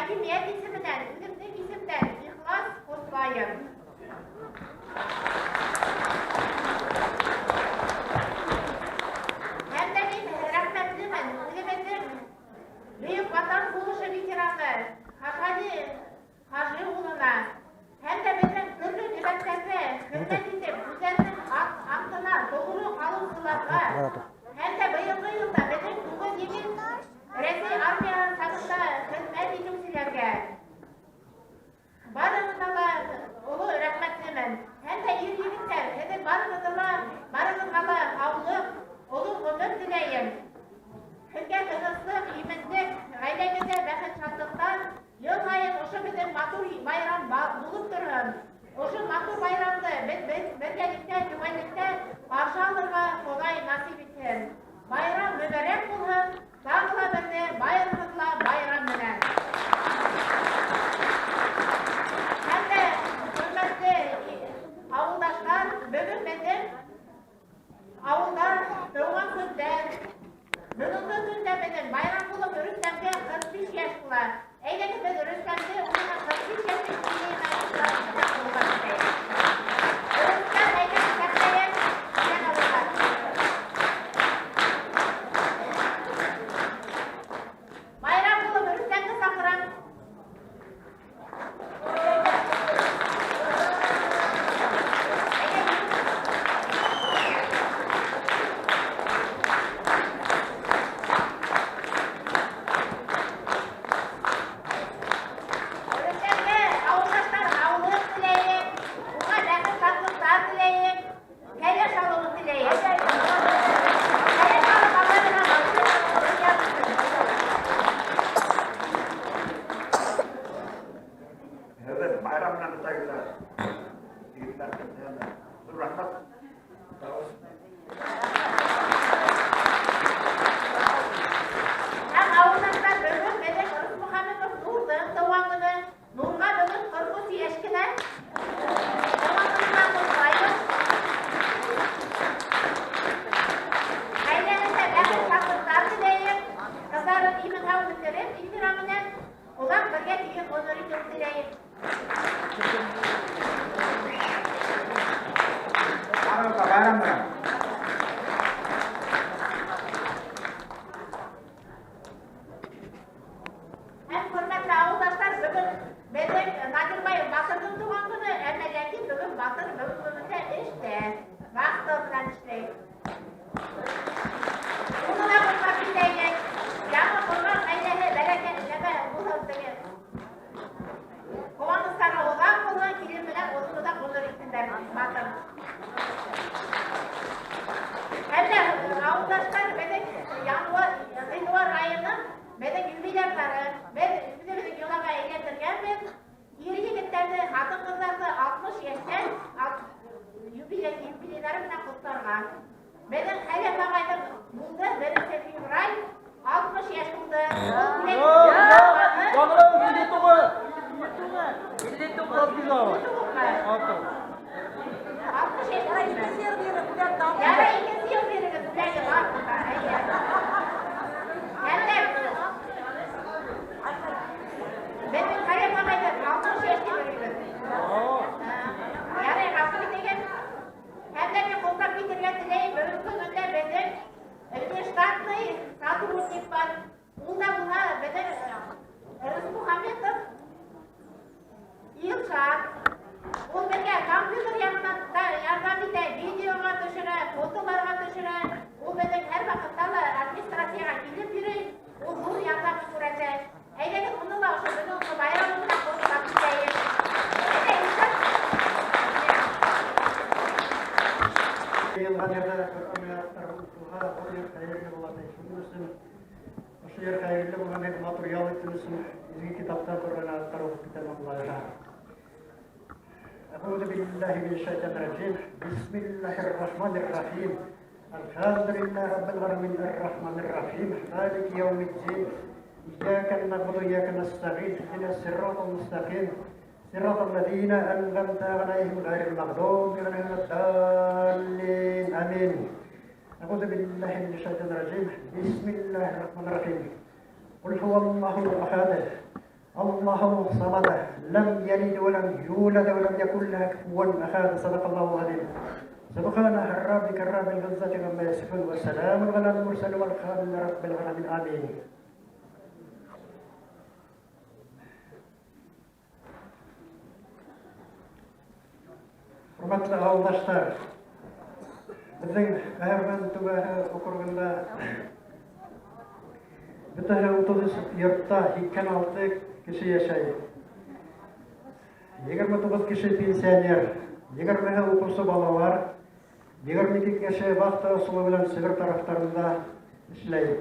Hakimiyet isiminden, ilimlik isimden İhlas СЮлаев. Hem de bir rahmetlimin, ülkemin büyük vatan buluşu veteranı Hacı Ulu'na hem de bizim türlü nöbetlerde hürmet edip üzerinin aklına doğru kalıntılarla hem de bıyıklı yılda bizim bugün yemin Resi armiya sanında hizmet edimsilerge barınıza da ulu rahmetlimin hem de yigitler hem de barınıza da avlık ulu ömür dileyim. Hülge kızıslık, iyiminlik, ailemize bakın şanlıktan yıl ayın oşu bizim matur bayram bulup durun. Oşu matur bayramda birgelikte, güvenlikte karşı alırga kolay nasip etsin. Bayram mübarek bulun, sağla birde bayramızla bayram bilen. Hem de hürmetli avuldaşlar, bugün bizim avulda doğan kızlar, bugünkü günde benim bayram bulup Rüstem'de 45 yaşlılar. Eğer ki biz Rüstem'de onunla 45 yaşlılar Rüstem eğer ki saktaya sen alırlar. Bayram bulup Rüstem'de sakıran. Benim hele babamın buldu, benim sevdiğim Ray, 60 yaşında. أعوذ بالله من الشيطان الرجيم بسم الله الرحمن الرحيم الحمد لله رب العالمين الرحمن الرحيم مالك يوم الدين إياك نعبد وإياك نستعين اهدنا الصراط المستقيم صراط الذين أنعمت عليهم غير المغضوب عليهم ولا الضالين آمين أعوذ بالله من الشيطان الرجيم بسم الله الرحمن الرحيم قل هو الله أحد الله صمد لم يلد ولم يولد ولم يكن له كفوا أحد. صدق الله العظيم. سبحان ربك رب العزة عما يصفون وسلام على المرسلين والحمد لله رب العالمين. آمين. Hurmatli avlodlar, bizning Qayerman tumani okrugida bütün otobüs yurtda 26 kişi yaşaydı. 29 kişi pensioner, 20 okusu bala var, 22 kişi vakti sulu bilen Sibir taraflarında işleydi.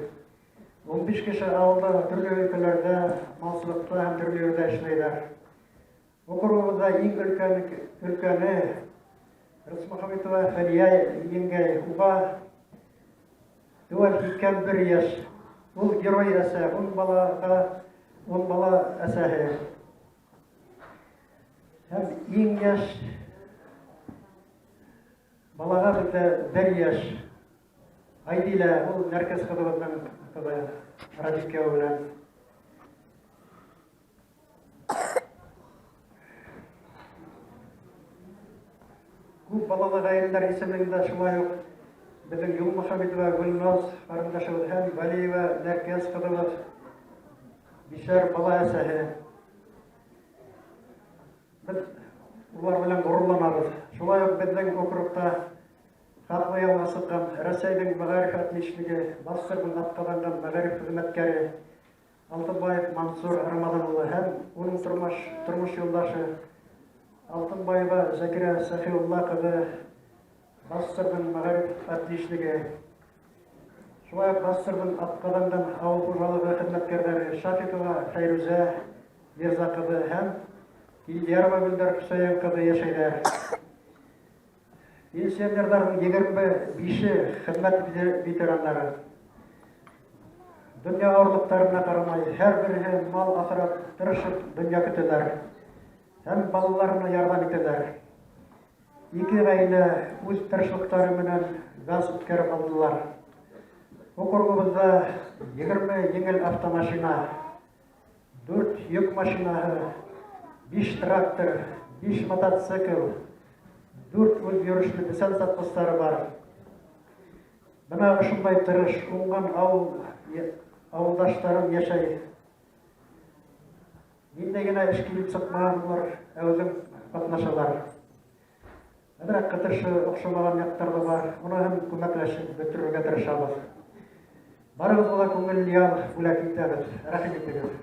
15 kişi avda türlü ülkelerde, malsılıkta hem türlü yerde işleydiler. Okrugumuzda en ülkeni Rısmahametova Feriye yenge uğa duvar hikam bir yaş. Ул герой әсә, он бала әсәһе. Һәм иң яш балага бездә 1 яш. Айдилә, ул нәркәс кызыбызның кызы, Радикә белән. Күп балалы гаиләләр исемлегендә шулай ук Bizim Yol Muhammedova Gülnaz, kardeşimiz hem Valiyeva, Nerkez kızımız, Bişer bala əsəhi. Biz ular bilen gururlanarız. Şulay yok bizden okrukta Katmayalına sıkkan, Rəsəydin məğarif atmışlığı, Bastır'ın atqadangan məğarif hizmetkari Altınbayev Mansur Ramazanoğlu hem onun turmuş yoldaşı Altınbayeva Zakira Safiullah kızı Bastır'ın məğarif atmışlığı, şulay Bastır'ın atqadangan avul hocalığı hizmetkarları Şafitova Feyruze Mirza kızı hem Yarma Güldür Hüseyin kızı yaşaydılar. Pensionerlerin 25'i hizmet veteranları. Dünya ağırlıklarına karamay her biri mal asırap tırışıp dünya kütüler. Hem balalarına yardım ettiler. İki aile öz tırışlıkları menen gaz ütkärip aldılar. Okrugumuzda 20 yengil avtomaşina, 4 yük maşinası, 5 traktör, 5 mototsikl, 4 özgürüşlü lisans var. Bana uşunday tırış, ongan avuldaşlarım yaşayı. Mendegine işkilip sıkmağanlar, özüm katnaşalar. Әдірәк қытыршы оқшылмаған яқтарды бар, оны hem көмәкләшіп бөтіруге тырышабыз. Барығыз ола көңіл ял үләк итәбіз. Рәхим етегіз.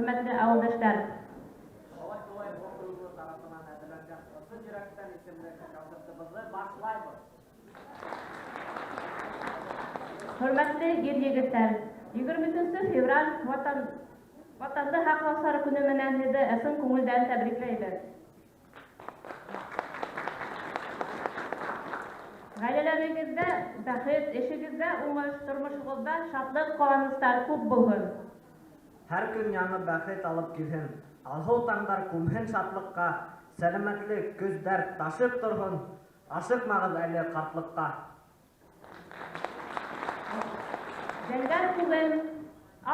hürmetli ağıldaşlar. СЮлаев округы tarafından edilecek ısı yürekten isimli konsertimizi başlayalım. Hürmetli yer-yigitler, 23 fevral Vatandaş Hakları Günü menenhidi esin көңілден təbrikleydir. Gailelerimizde, bәхет, eşigizde, uңыш, turmuşunuzda şatlıq, quvаныстар көп bulgun. Her gün yanı bәхет alıp gülün. Alhı tаңдар күмһен şatlıqqa, selametlik, göz dert taşıp turgun. Aşıkmağız әлі qartlıqqa. Zengər kuğun,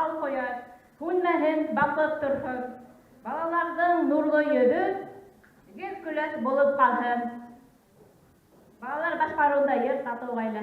al koyar, hünməhin, bakıb turgun. Balalardan nurlu yüzü, gül güləş bulup qalhın. Balalar başqarında yer tatı oğayla.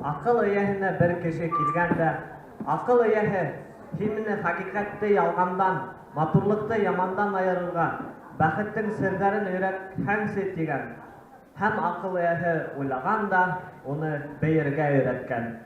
Akıl iyehine bir kişi kilgende, akıl iyehi himini hakikatli yalgandan, maturlukta yamandan ayırılgan, bәхеттің sırların öğret hem settigen, hem akıl iyehi uylagan da onu beyirge öğretken.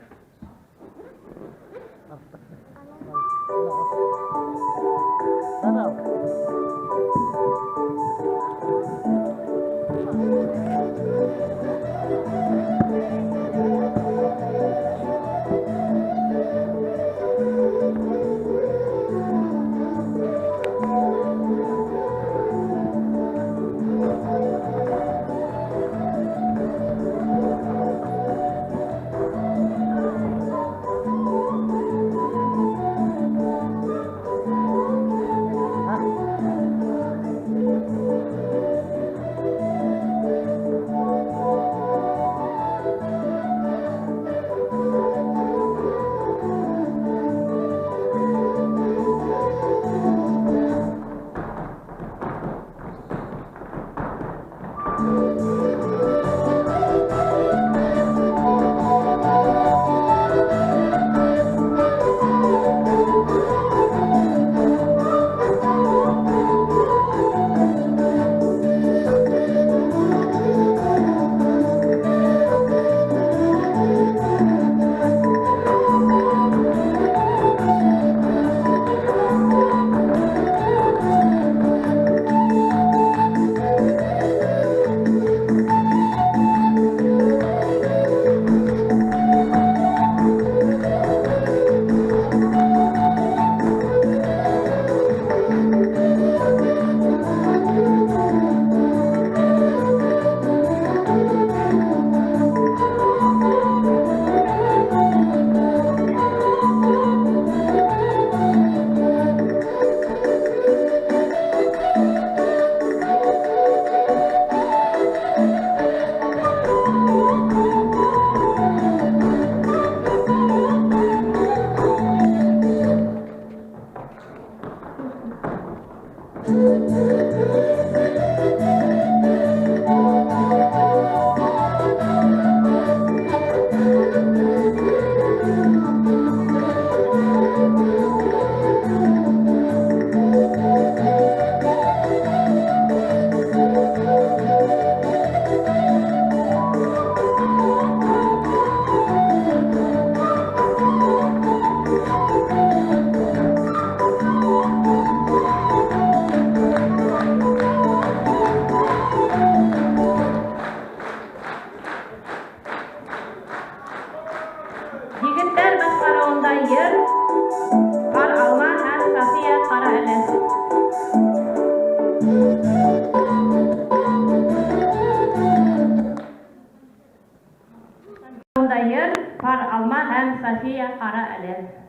Alen.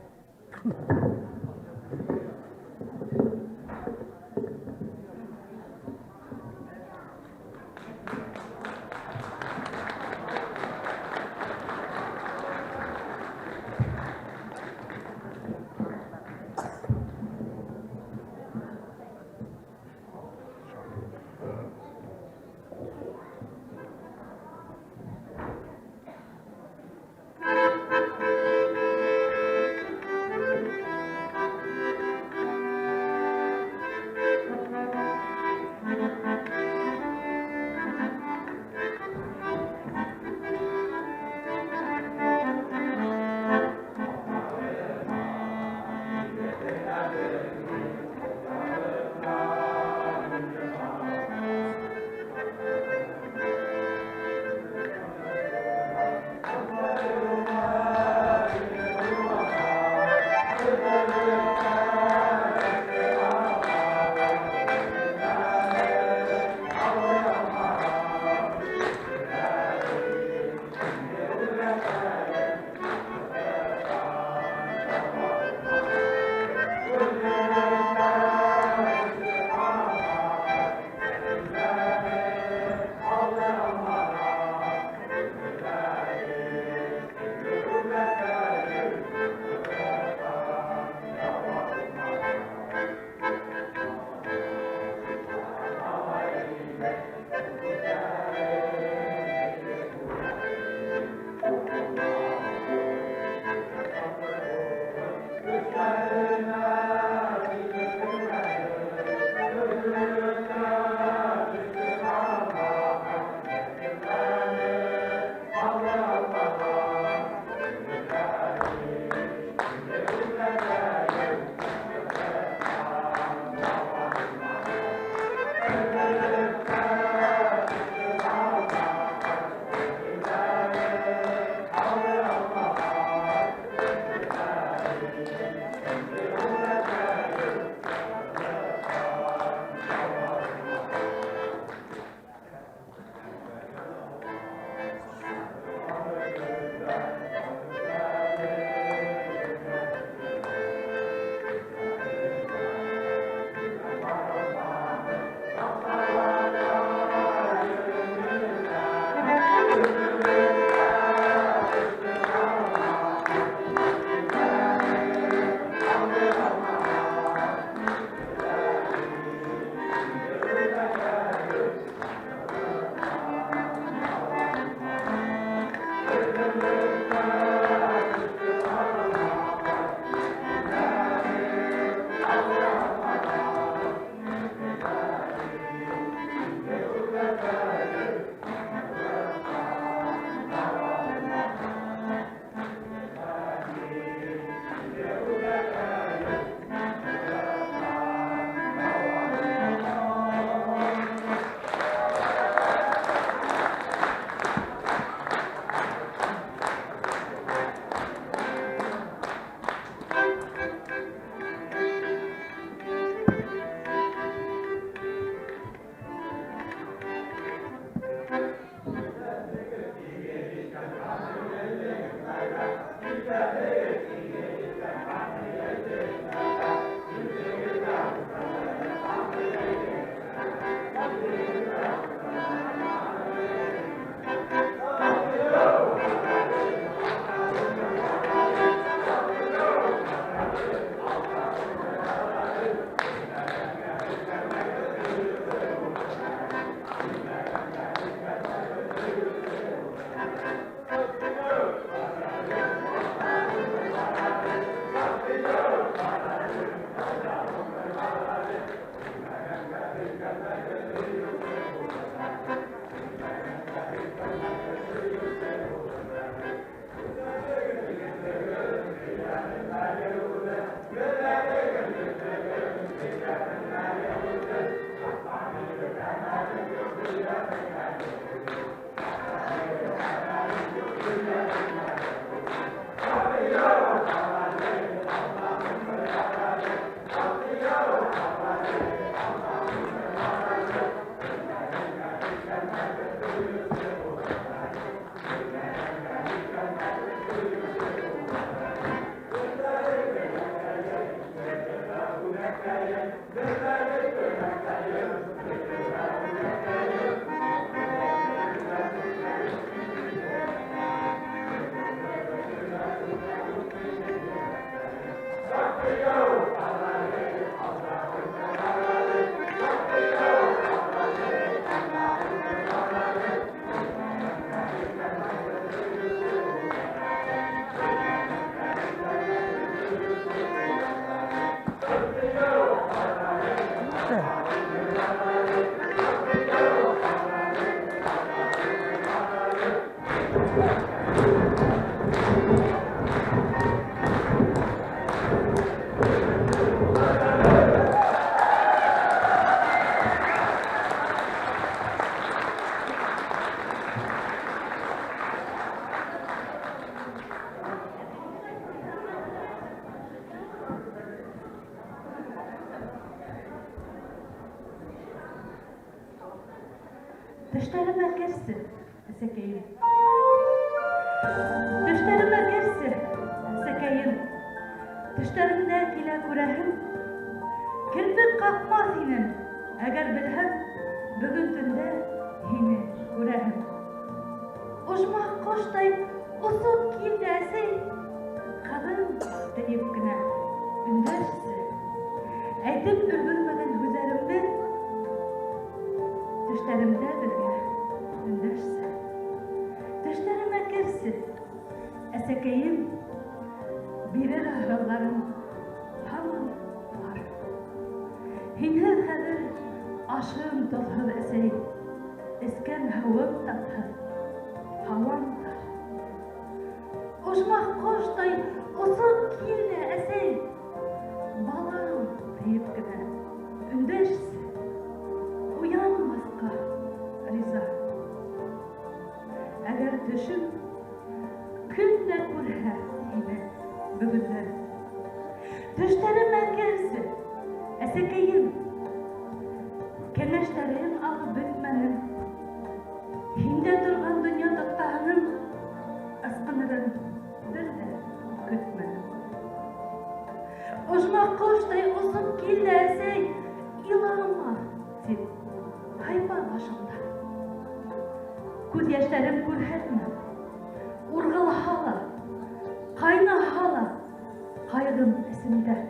Düşlerime girsin, sekeyim. Düşlerime girsin, sekeyim. Düşlerimde kile kurehim. Kirpik kalkmaz inin, eğer bilhem, bugün tünde yine kurehim. Uçmak koştay, usul kim dersi, kadın deyip güne, ündersi. Eytip ülgülmeden üzerimde, düşlerimde birge, ündersi. Düşlerime girsin, esekeyim, birer ahralarım, hamam var. Hinher hadir, aşığım tolhır esey, isken havam tatır, havam tar. Uçmak koştay, usul kirne esey, balam deyip gide, ündersi. Uyanmazka riza. Eğer düşün, künle kurhe yine bugünler. Düşlerime gelsin, esekeyim. Keneşlerim alıp bitmenin. Hinde durgan dünya doktağının ıskınırın bir de kütmenin. Uçmak koştay usup kille esey, ilağıma tip. Haypa başımda. Göz yaşlarım kurhetme. Urgıl hala, kayna hala, kaygım esimde.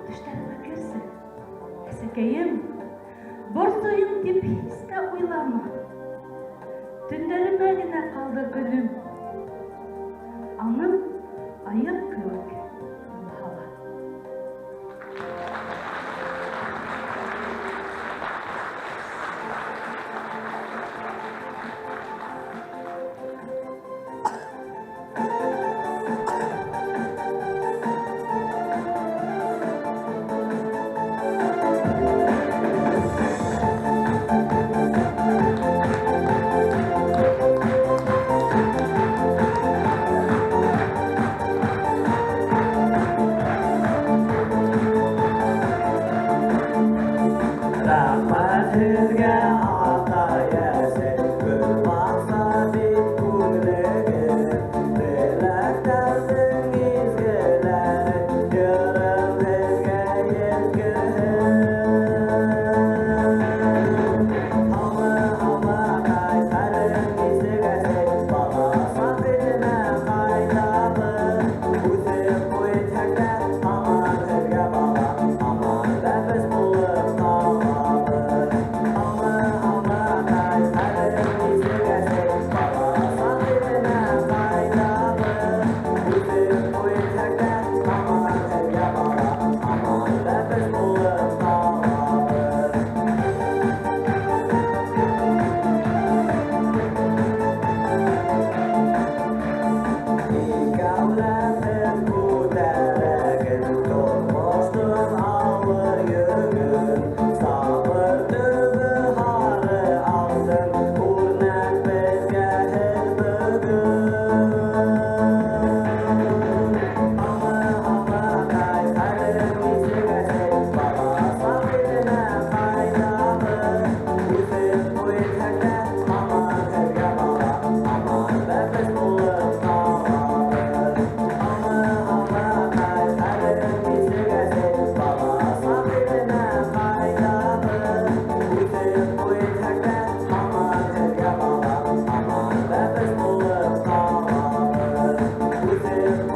Düşlerime girsin, esekeyim. Borsuyum dip hiç de uylama. Tünlerime yine kaldı günüm. Anım ayıp kılık hala.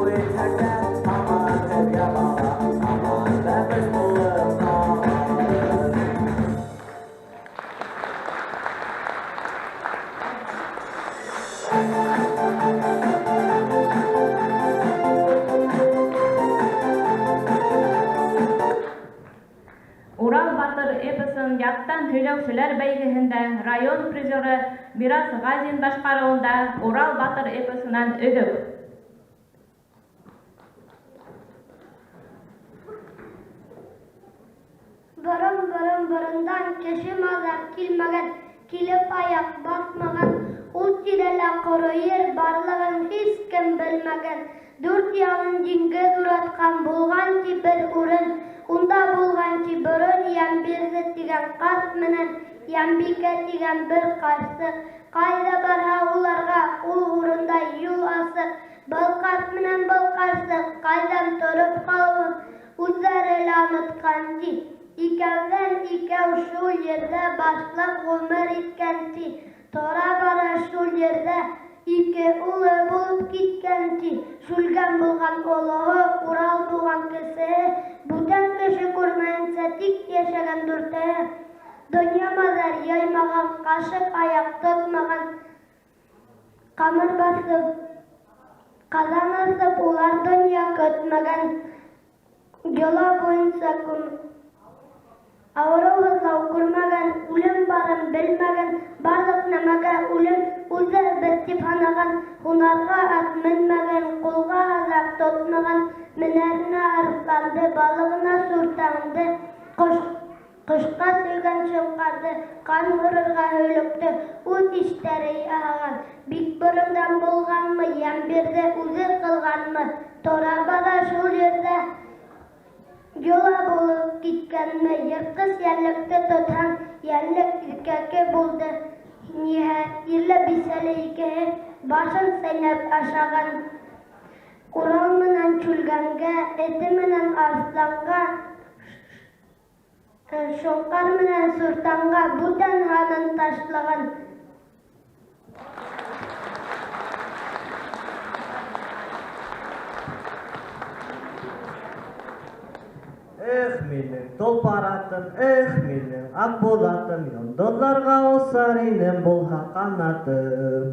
Урал батыр эпосын яттан сөйләүчеләр бәйгеһендә район призеры Мирас Газин башкаруында Урал батыр эпосынан өҙөк. Борын-борындан кеше маҙар килмәгән, килеп аяҡ баҫмаған, ул тирәлә ҡоро ер барлығын һис кем белмәгән. Дүрт яғын диңгеҙ уратҡан булған ти бер урын, унда булған ти борон Йәмбирҙе тигән ҡарт менән Йәмбикә тигән бер ҡарсыҡ. Ҡайҙа барһа уларға ул урында юл асыҡ. Был ҡарт менән был ҡарсыҡ ҡайҙан тороп ҡалыуын үҙҙәре лә онотҡан ти. Икәүҙән икәү шул ерҙә башлап ғүмер иткән ти. Тора-бара шул ерҙә ике улы булып киткән ти. Шүлгән булған олоһо, Урал булған кесеһе, бүтән кеше күрмәйенсә тик йәшәгән дүртәһе. Донъя маҙар яймаған, ҡашыҡ аяҡ тотмаған, ҡамыр баҫып, ҡаҙан аҫып, улар донъя көтмәгән. Йола буйынса ауырыу һыҙлау күрмәгән, үлем барын белмәгән, барлыҡ нәмәгә үлем үҙе бер тип һанаған, һунарға ат менмәгән, ҡулға һаҙаҡ тотмаған, менәренә арыҫланды, балығына суртанды, ҡошҡа сөйгән шоңҡарҙы, ҡан һурырға һөйлөктө, үҙ иштәре яһаған. Бик борондан булғанмы, Йәмбирҙе үҙе ҡылғанмы, тора-бара шул ерҙә йола булып киткәнме, йыртҡыс йәнлекте тотһаң, йәнлек иркәке булды. Ниһәт, ирле бисәле икеһе башын сәйнәп ашаған. Урал менән Чүлгәнгә, эте менән Арыҫланға, шоңҡар менән Суртанға бүтән һанын ташлаған. Эх, минең толпаратым, эх, минең Акбулатым, йондоҙҙарға осар инем булһа ҡанатым.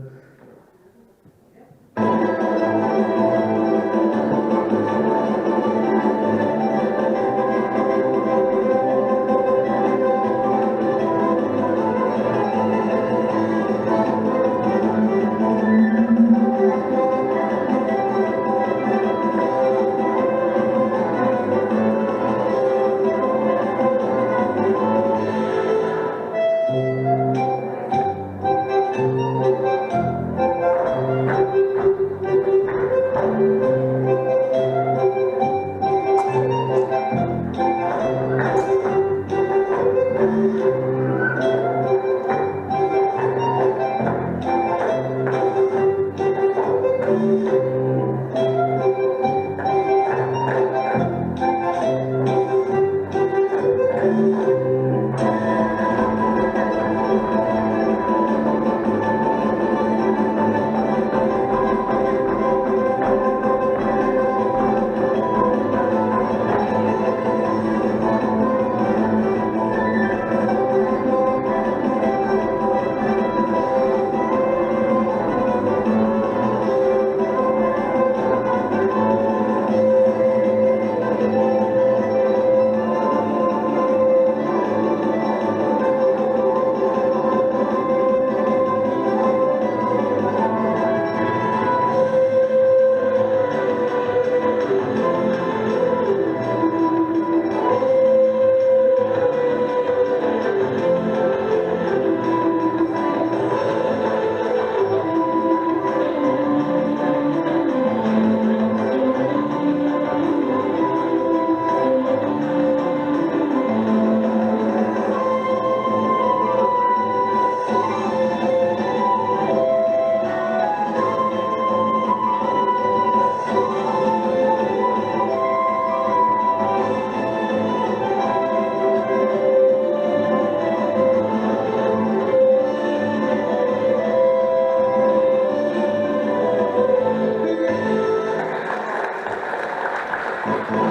Башқұрт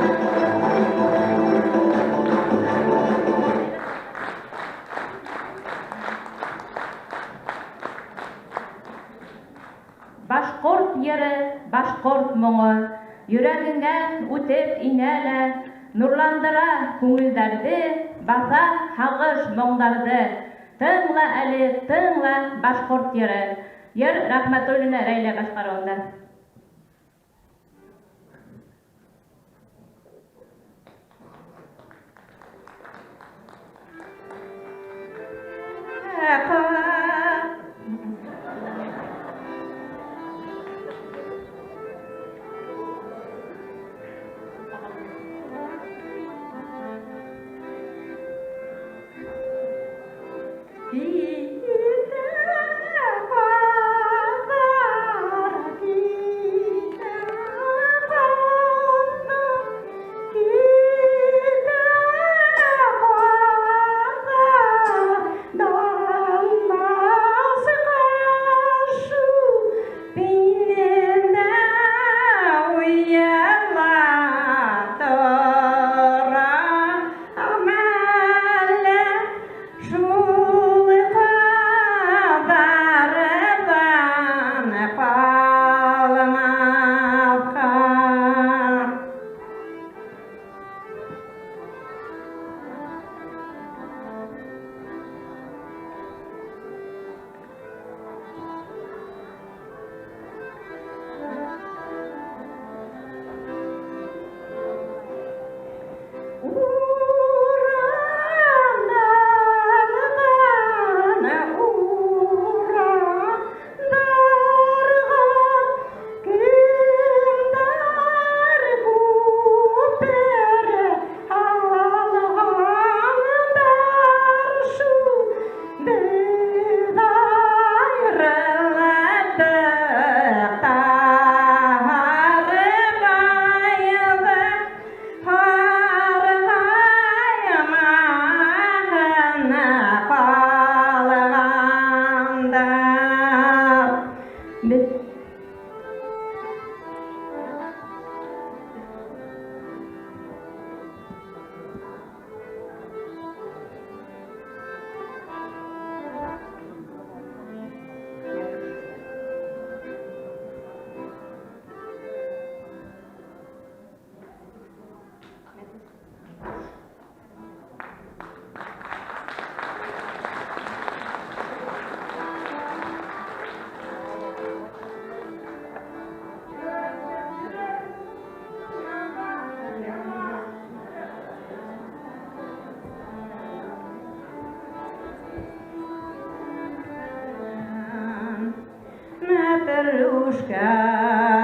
ері, башқұрт мұңы, йөрәгеңә үтеп инәлә, нурландыра күңелдәрде, баса һағыш моңдарды. Тыңла әле, тыңла башқұрт ері. Ер Рахмәтуллина Рәйлә башҡарыуында.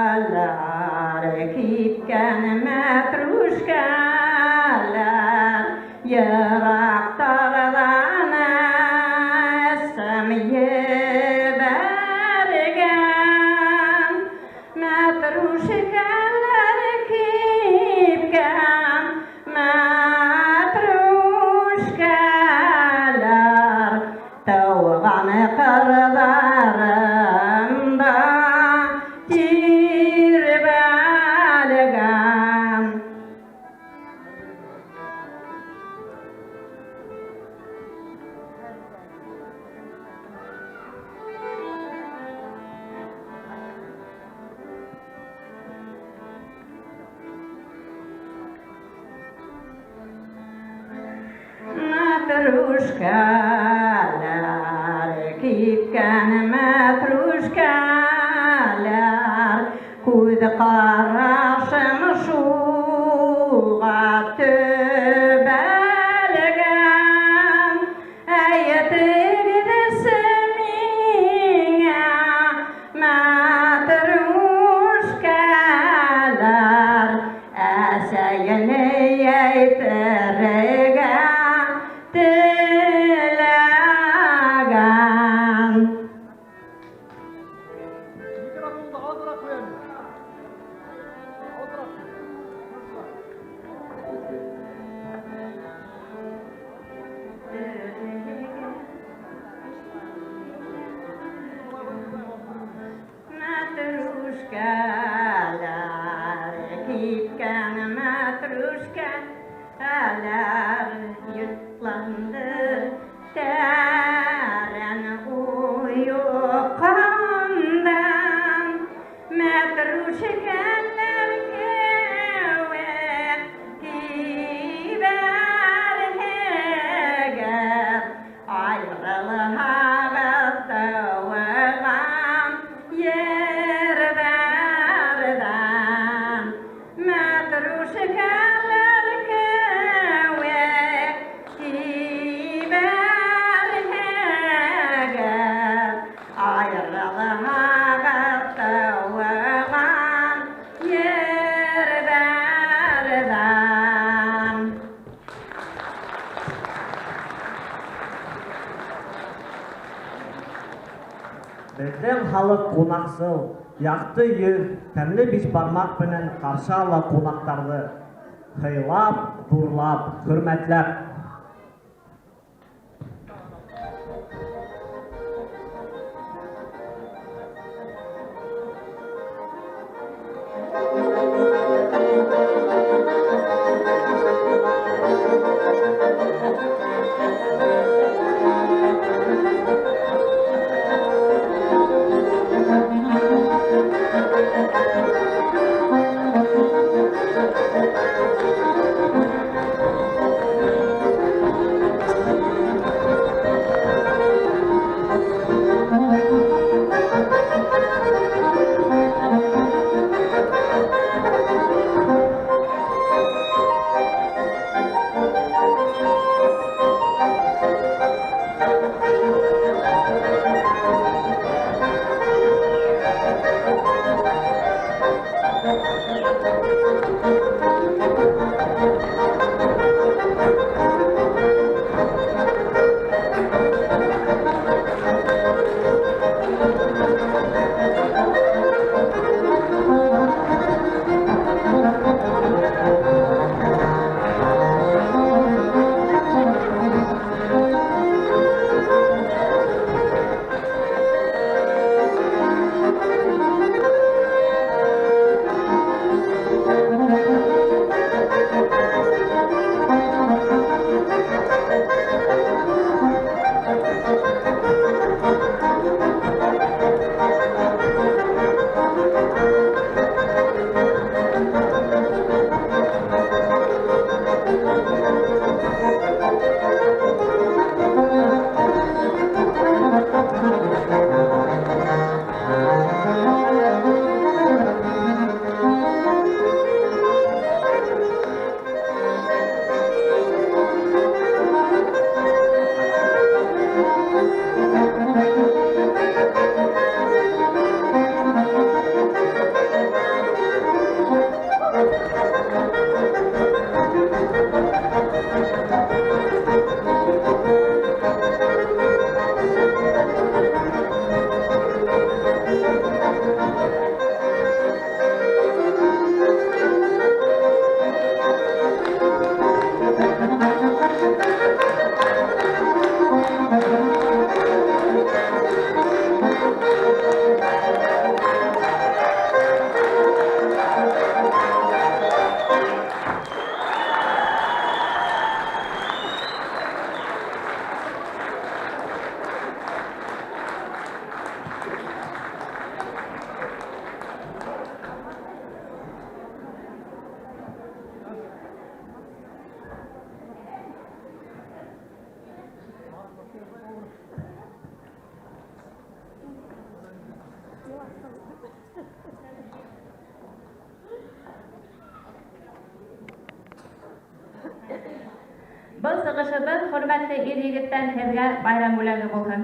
Matruşkalar, kitken matruşkalar, yıraklardan esmiye bergen. Matruşkalar, kitken matruşkalar, tavgan kırlarında tirbalgan. Matruşkalar, kitken matruşkalar, күз қарашым шуға төбәлген. Әйетігдісі меңе матрушкалар, әсәйіні әйтерге тіләген. Микрофонды алдыра қояйын. Алдыра gitken matruşka alar yutlandır deren uyukandan matruşkalar kevet giber heger ayrılığına doğan yerlerden matruşkalar kevet giber heger ayrılığına doğan yerlerden. Безнең халык кунаксыл, якты йөз, тәмле бишбармак белән каршы ала кунактарны. Хыйлап, дурлап, хөрмәтләп. Был сыгышыбыз хөрмәтле ир-егеттән һеҙгә байрам бүләге булһын.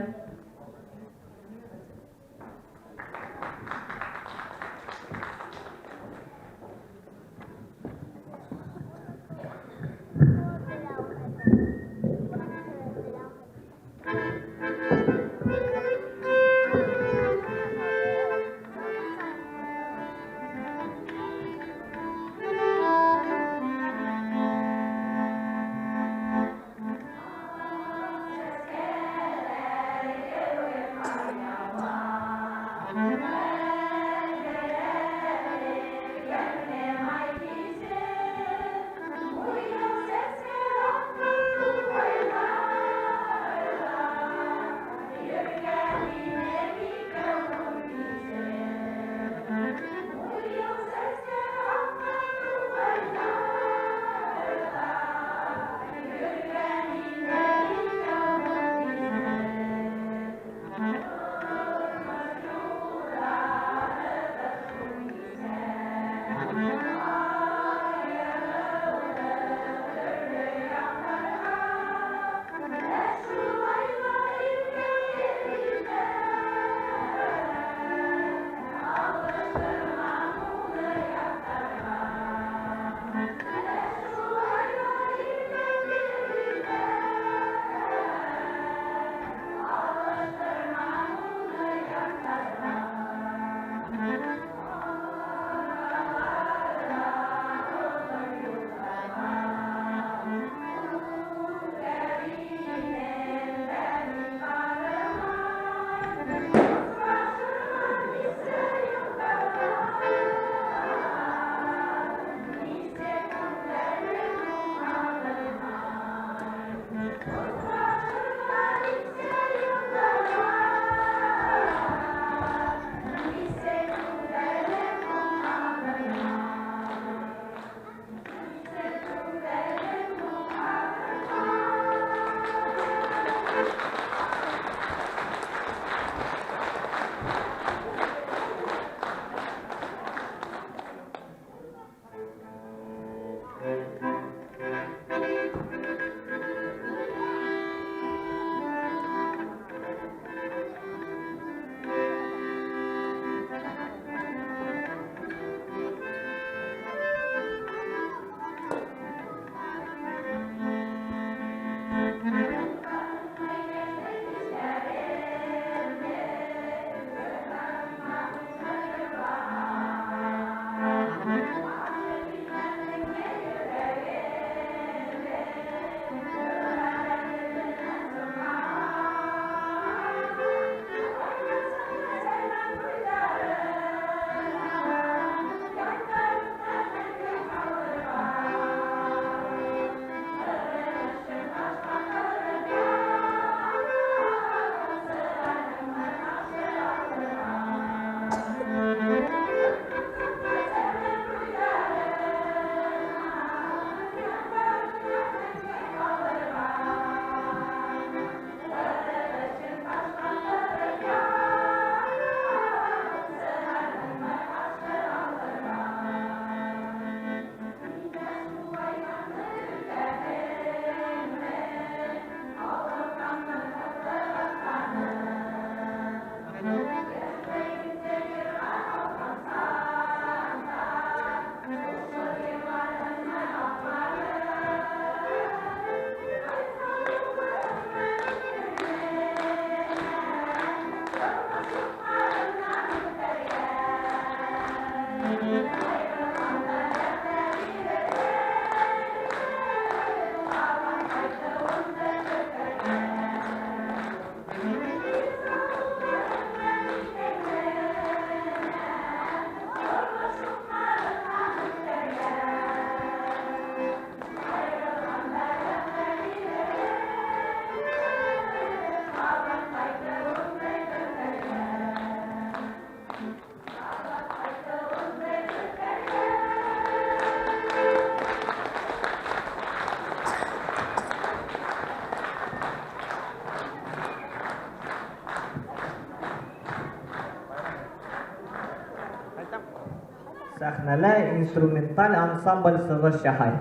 сәхнәлә инструменталь ансамбль сыгыш яһай.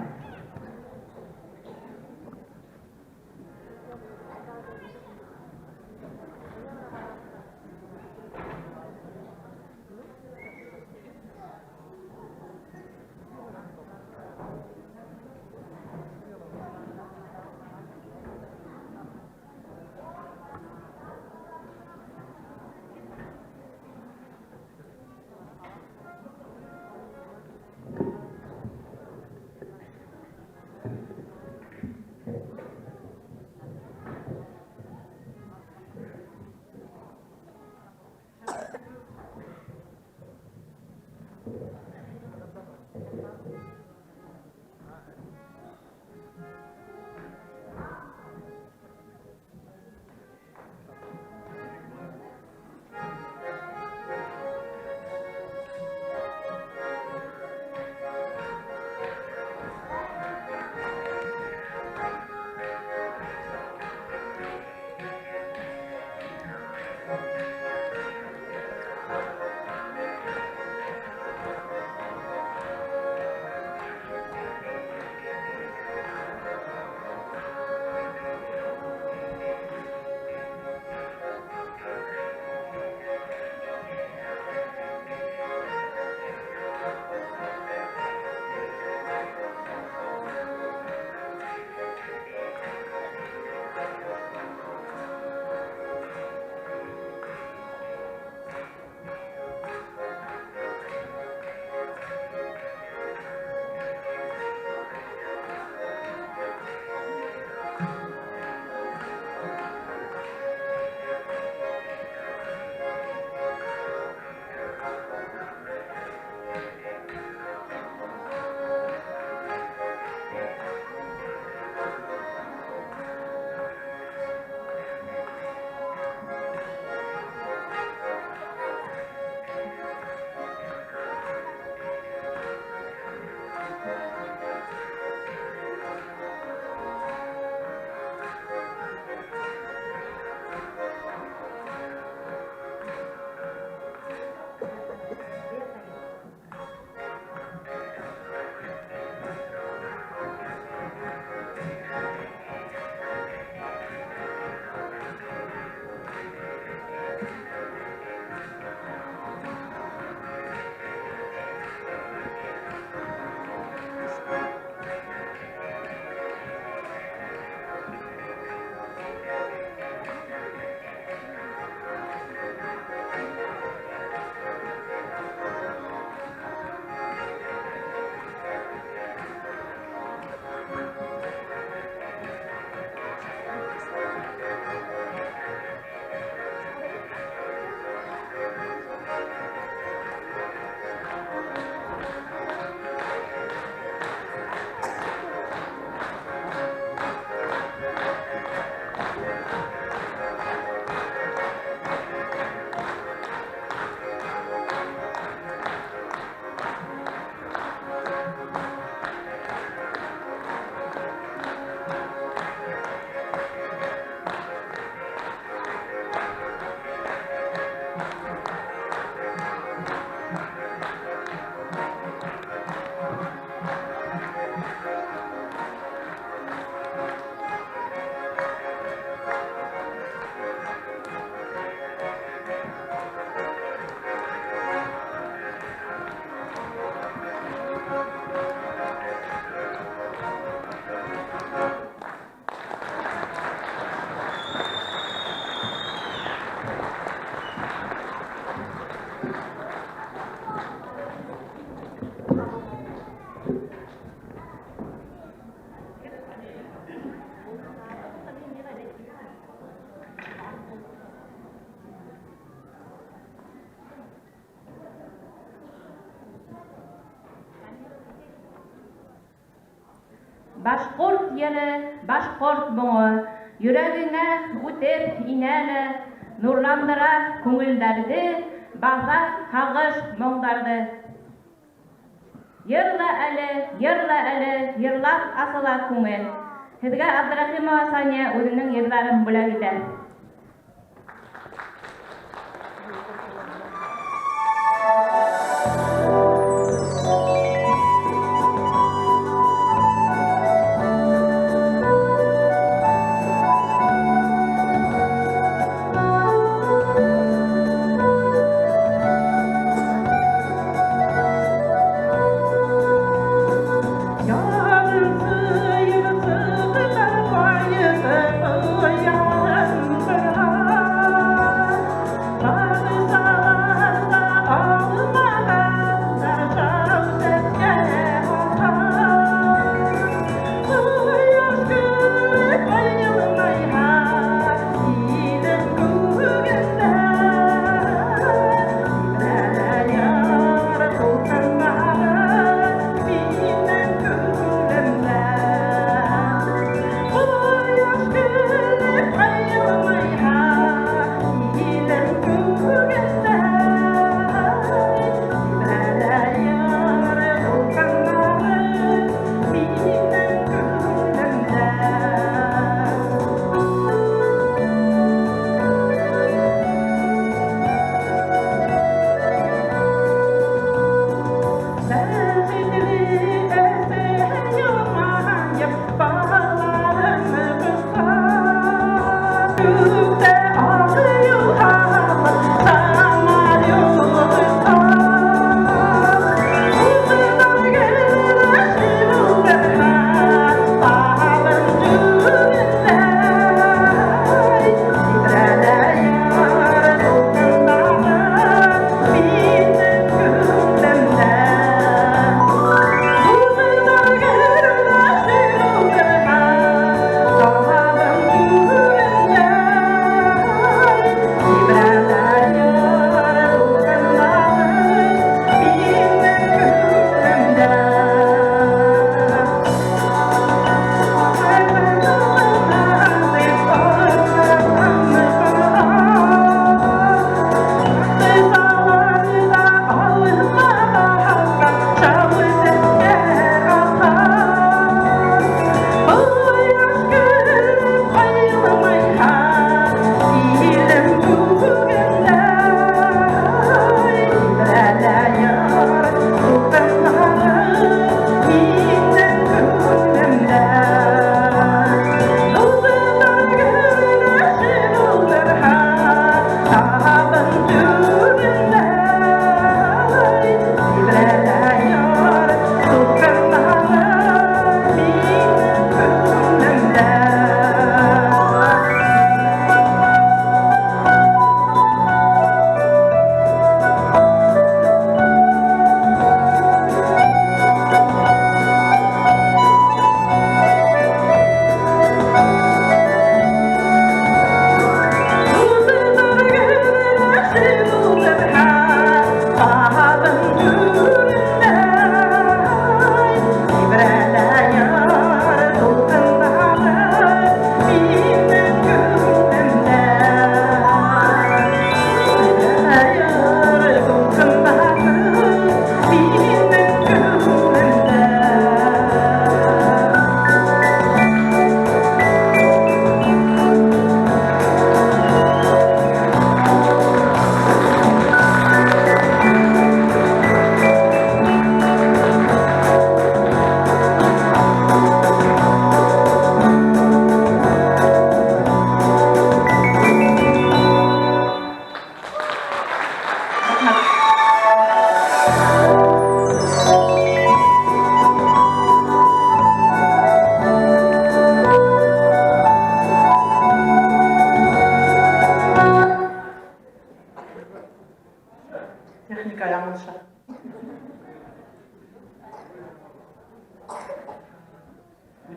Башкорт еле, башкорт моңы, йөрәгеңә үтеп инәле, нурландыра күңелләрде, баса һагыш моңдарды. Йырла әле, йырлап асыла күңел. Һезгә Абдрахимова Сания үзенең йырларын бүләк итә.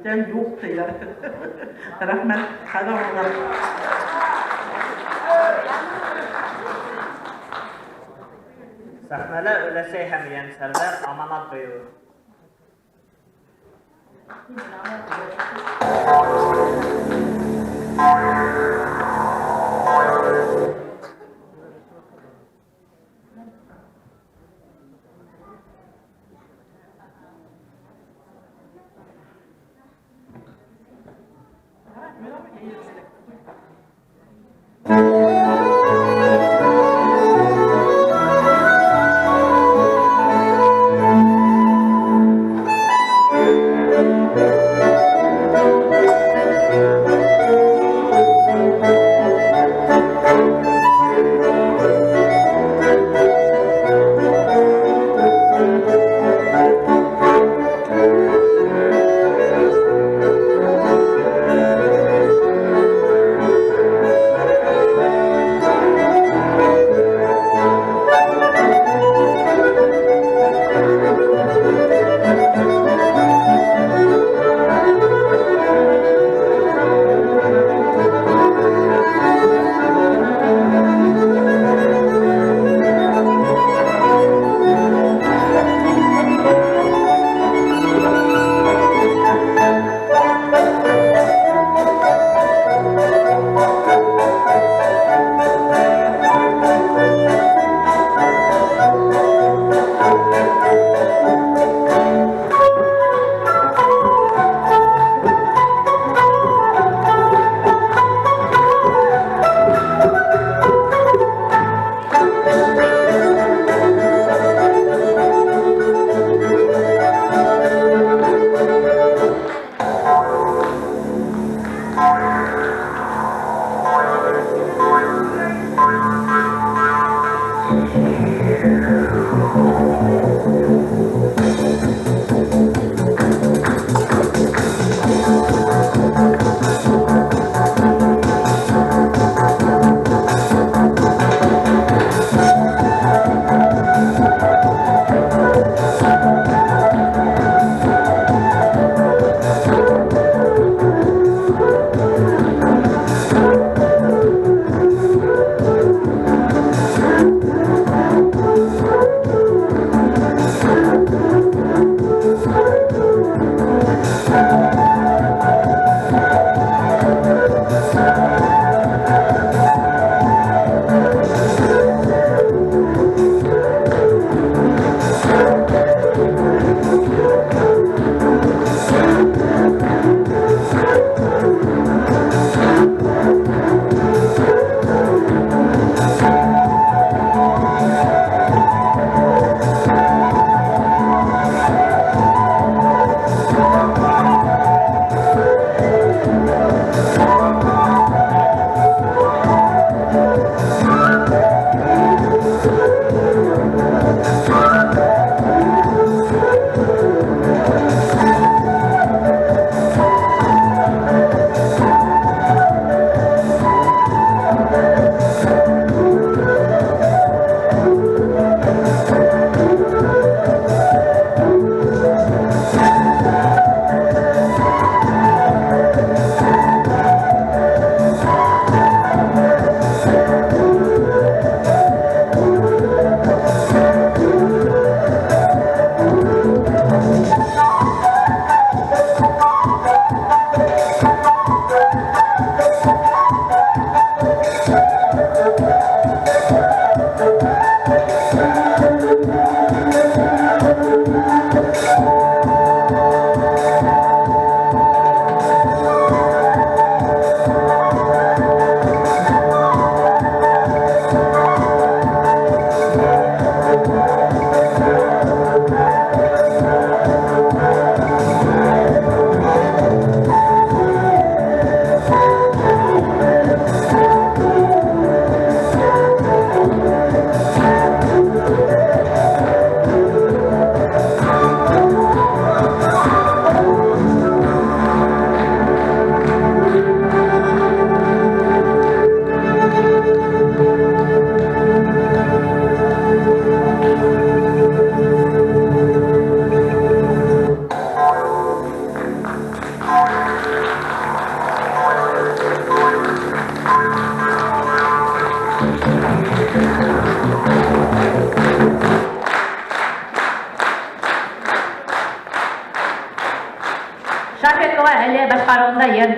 Sen yok diyor. Rahmet kada oğlan. Сәхнәлә өләсәй һәм яньсәрләр аманат быйылы. Шафикова әле башкаруында ел.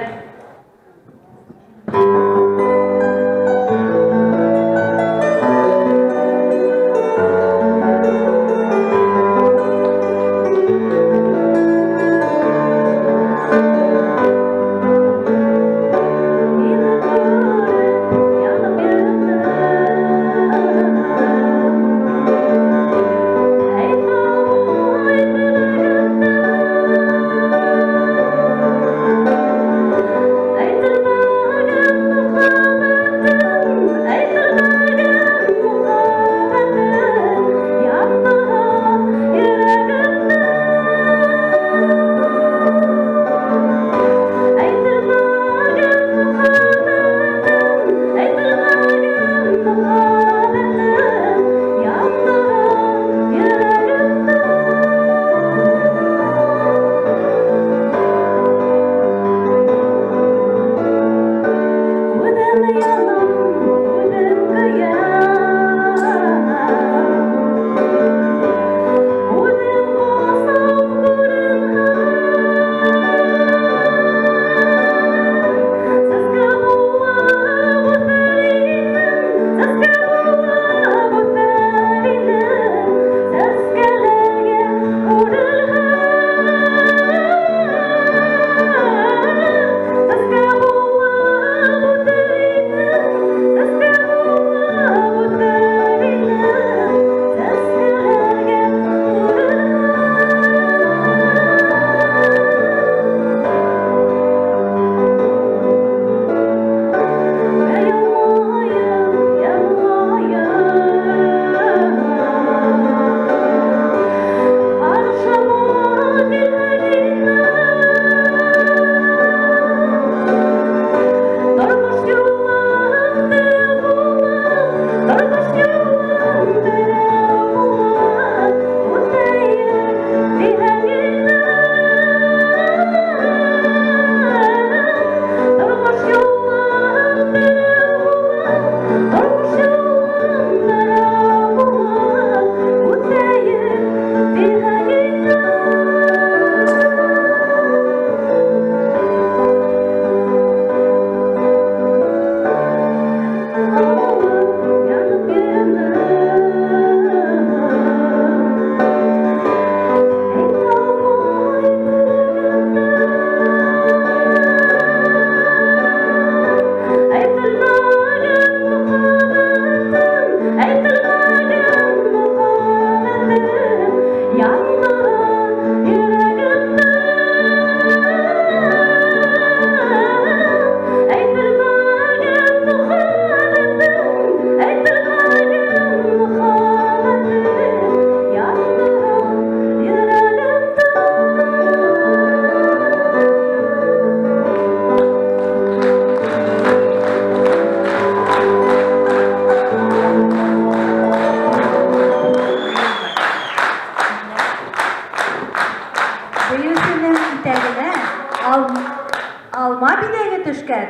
Alma bidəyə düşkən,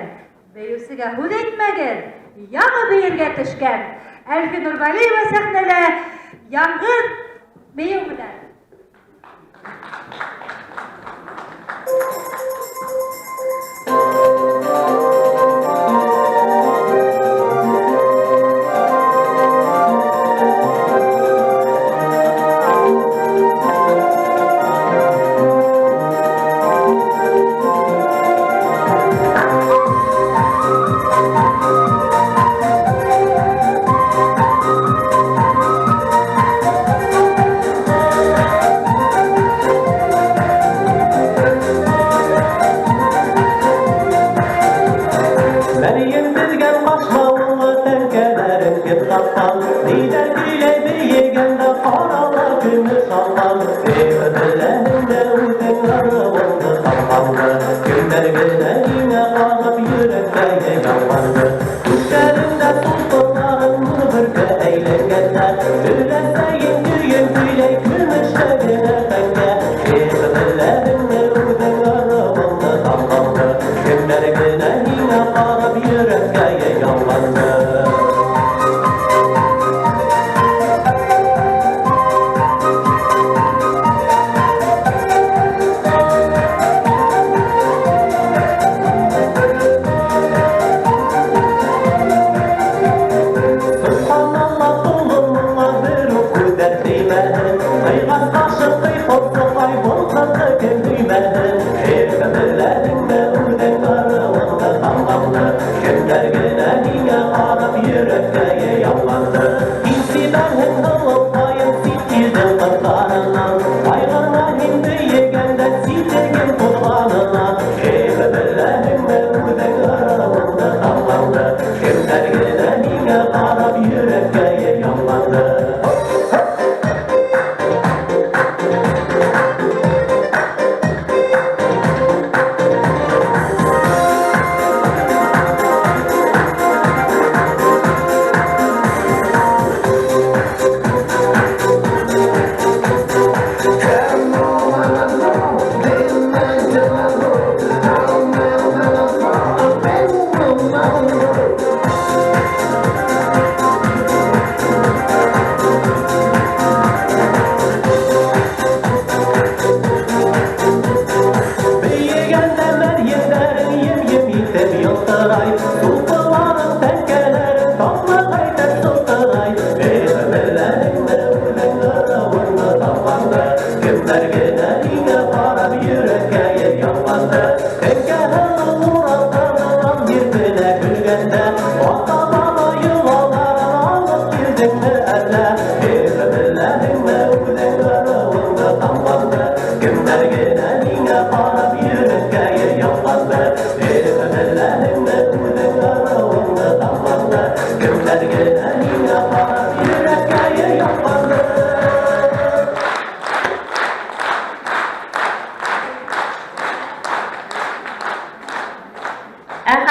beyusiga hud etməgin, yağı beyirgə düşkən. Elfi Nurvaliyeva səhnələ yangın beyu bilən.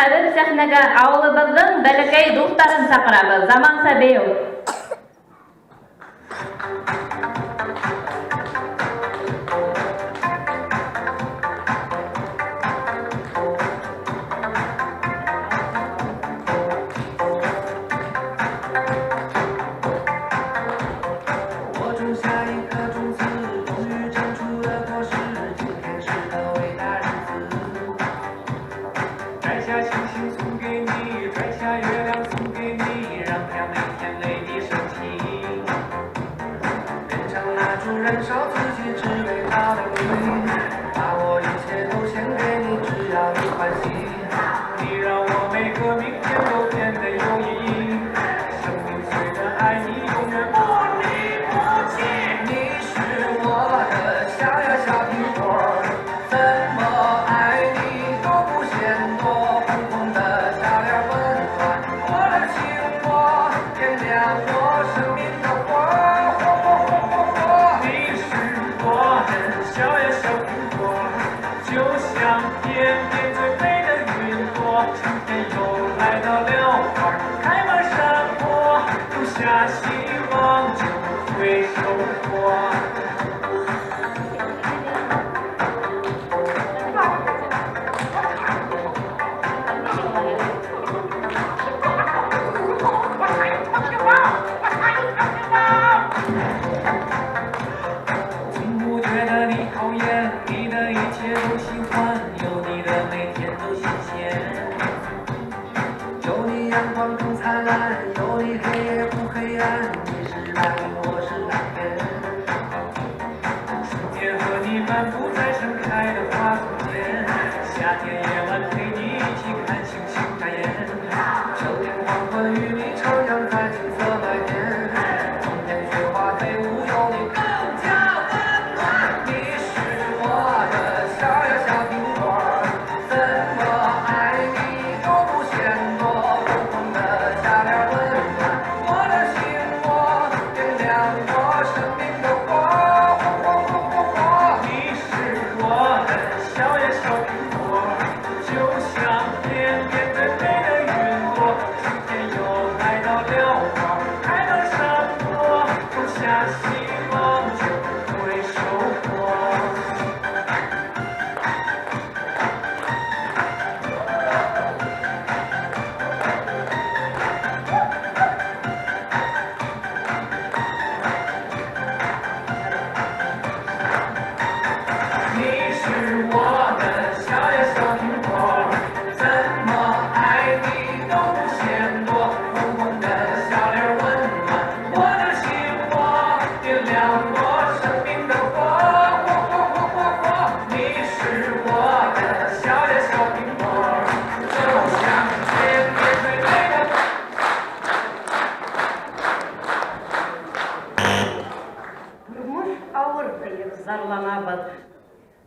Хәзер сәхнәгә авылыбызның бәләкәй дусларын сакырабыз. Заманса бейеү.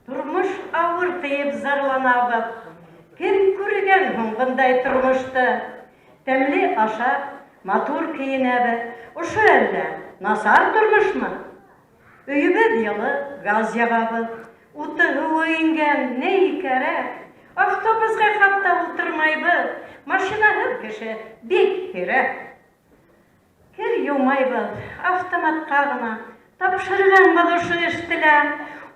Turmuş ağır deyip zarlanabız. Kim көрген бұндай тұрмышты? Тәмле ашап, матур киінәбі. Ұшы әлі, насар тұрмыш мы? Үйібі белі газ яғабы. Уты үйінген не икәрәк? Автобусқа хатта отырмайбы. Машинаһы кеше бек керек. Кер юмайбы, автоматқа ғына тапшырған бұлышы іштілә.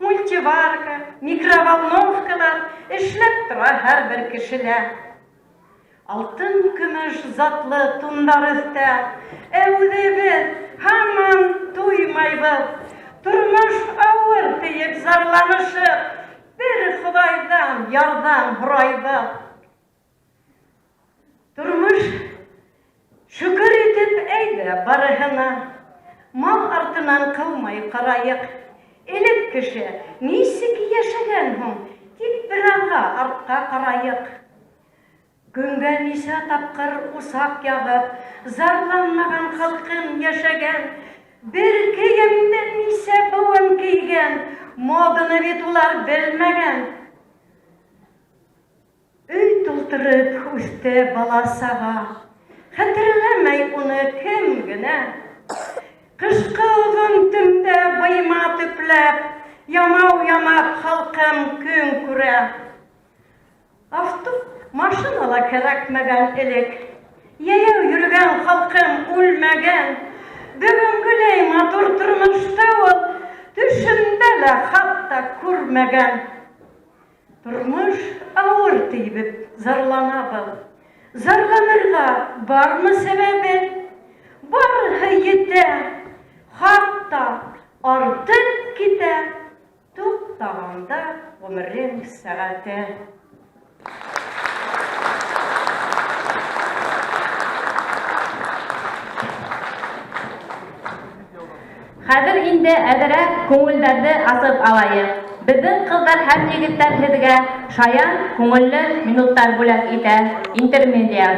Мультиварка, микроволновкалар эшләп тора һәр бер кешелә. Алтын көмеш затлы тундар өстә, әүҙебеҙ һаман туймайбыҙ. Тормош ауыр тейеп зарланышып, бер Хоҙайҙан ярҙам һорайбыҙ. Тормош шөкөр итеп әйҙә барыһына, мал артынан ҡыумай ҡарайыҡ. Элек кеше нисек йәшәгән һуң, тик бер аҙға артҡа ҡарайыҡ. Көнгә нисә тапҡыр усаҡ яғып, зарланмаған халҡын йәшәгән, бер кейемде нисә быуын кейгән, моданы бит улар белмәгән. Өй тултырып үҫте бала-саға, хәтерләмәй уны кем генә. Кышҡы оҙон төндә быйма төпләп, ямау ямап халҡым көн күрә. Машинала кәрәкмәгән элек, яяу йөрөгән халҡым үлмәгән. Бөгөнгөләй матур тормошто ул төшөндә лә хатта күрмәгән. Тормош ауыр тейеп зарланабыҙ. Зарланырға бармы сәбәбе? Барыһы етә. Хатта артып китә, туҡтағанда ғүмерең сәғәте. Хәҙер инде әҙерәк күңелдәрҙе асып алайыҡ. Беҙҙең ҡыҙҙар һәм егеттәр һеҙгә шаян, күңелле минуттар бүләк итә. Интермедиа.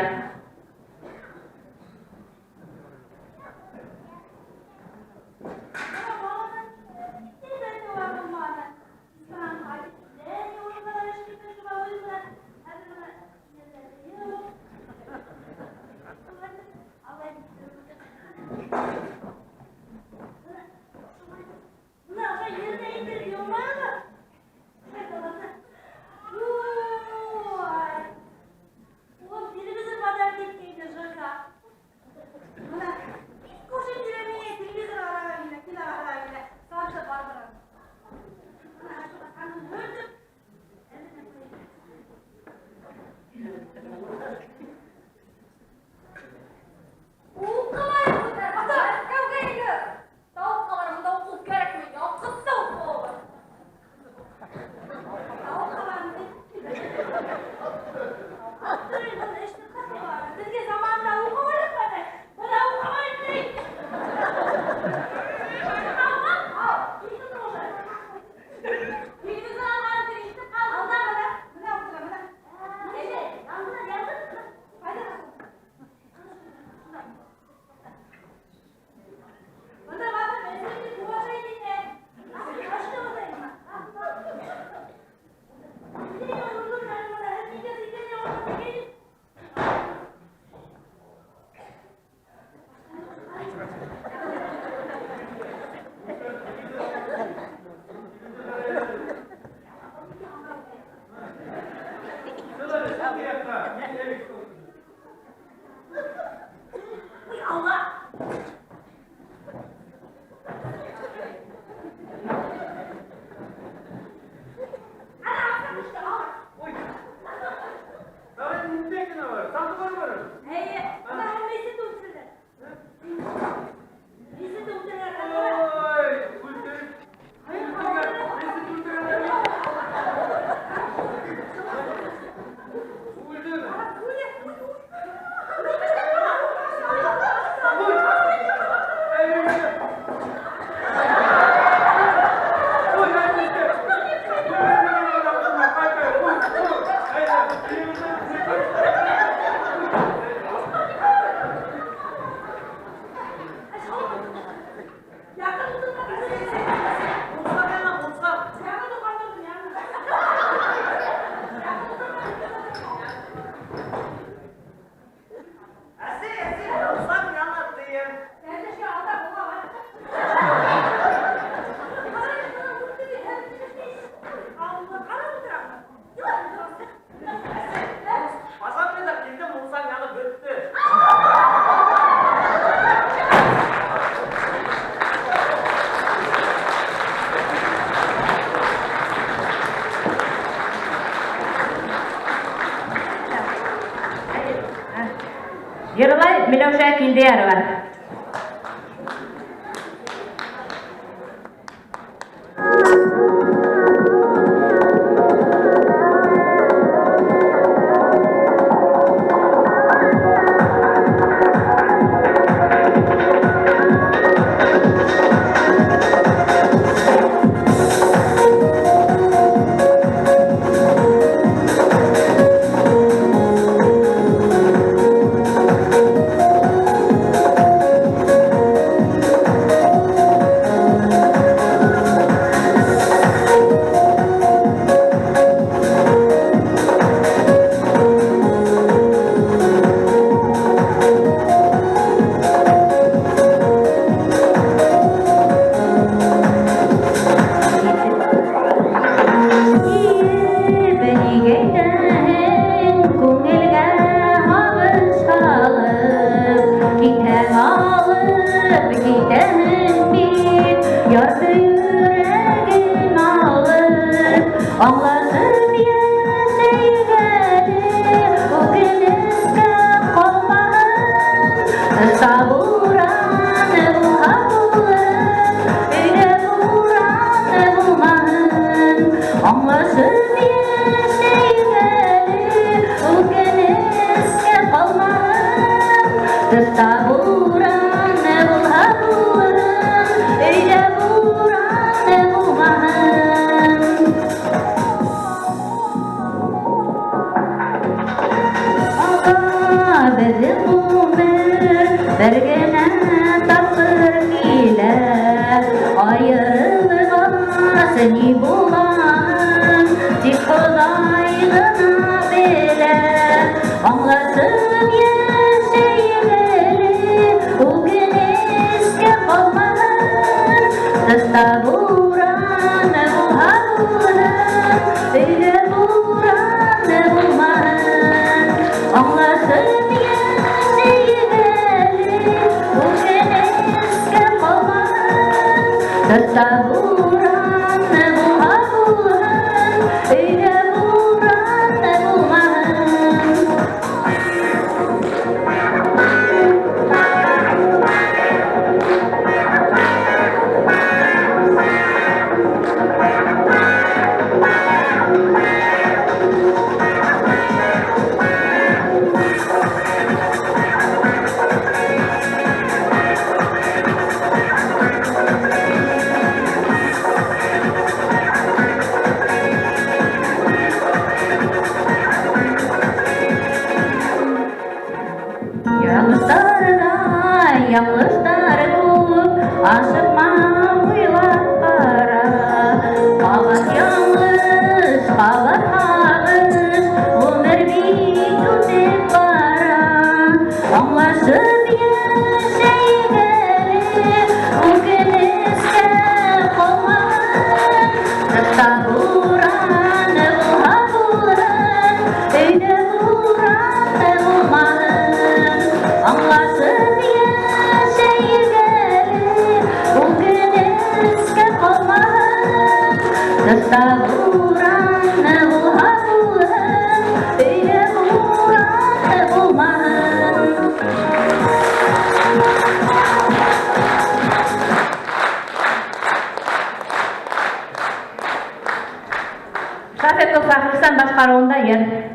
Герлай Миләүшә Киндиярова. Başkaruunda yer.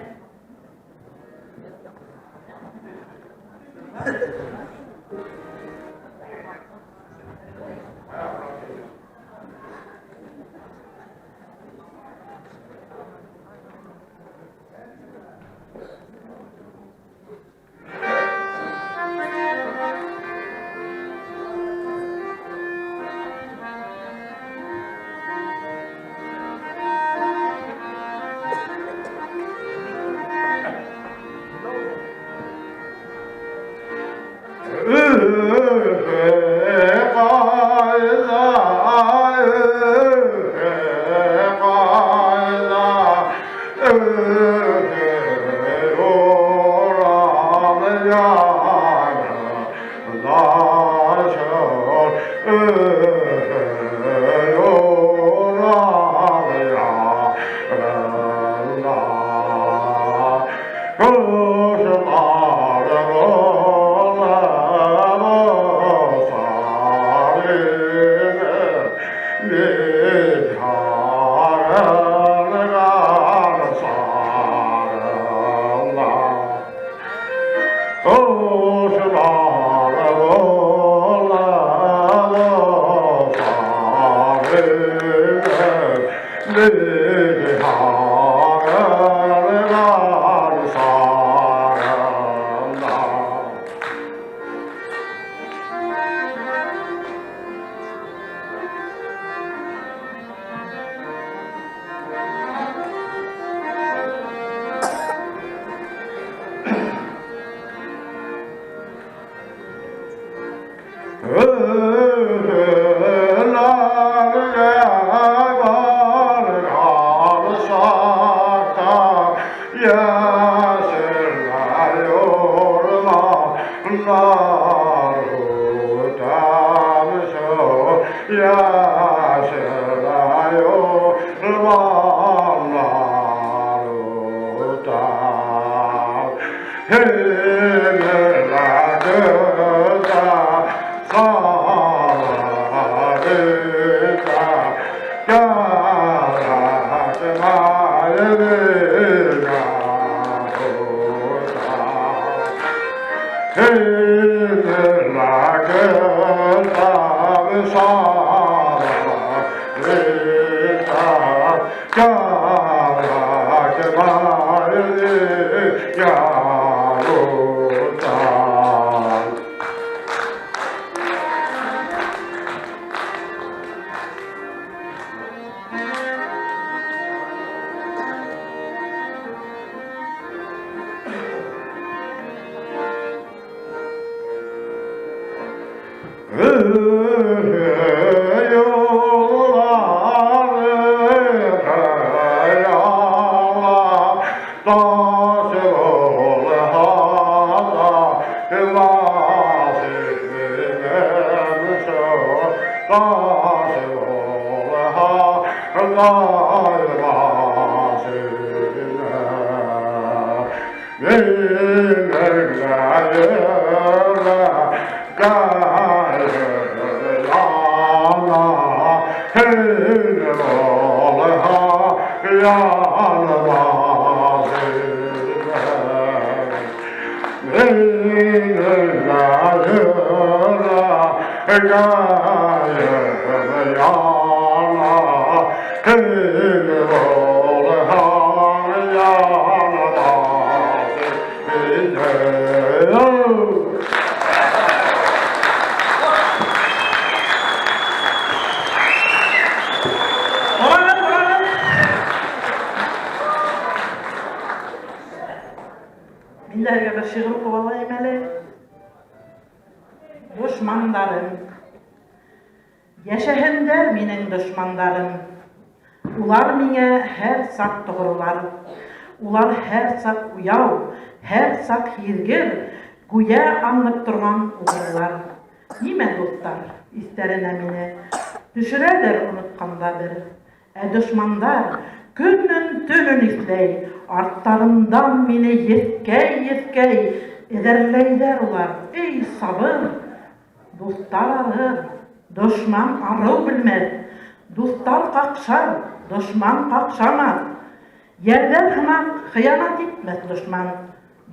Millerge bir şiir okuvalayım hele. Düşmanlarım, yaşahenler minin düşmanlarım. Ular mine her sak doğrular. Ular her sak uyav, her sak hirgir, güya anlıp durgan uğurlar. Nime dostlar, isterine mine, düşürerler unutkanda bir. Düşmanlar, günün tünün isley, artlarından mine yeskey, ederleyler ular. Ey sabır, dostlar arır, düşman arı bilmez. Dostlar kakşar, düşman kakşamaz. Yerden hımak hıyanat etmez düşman.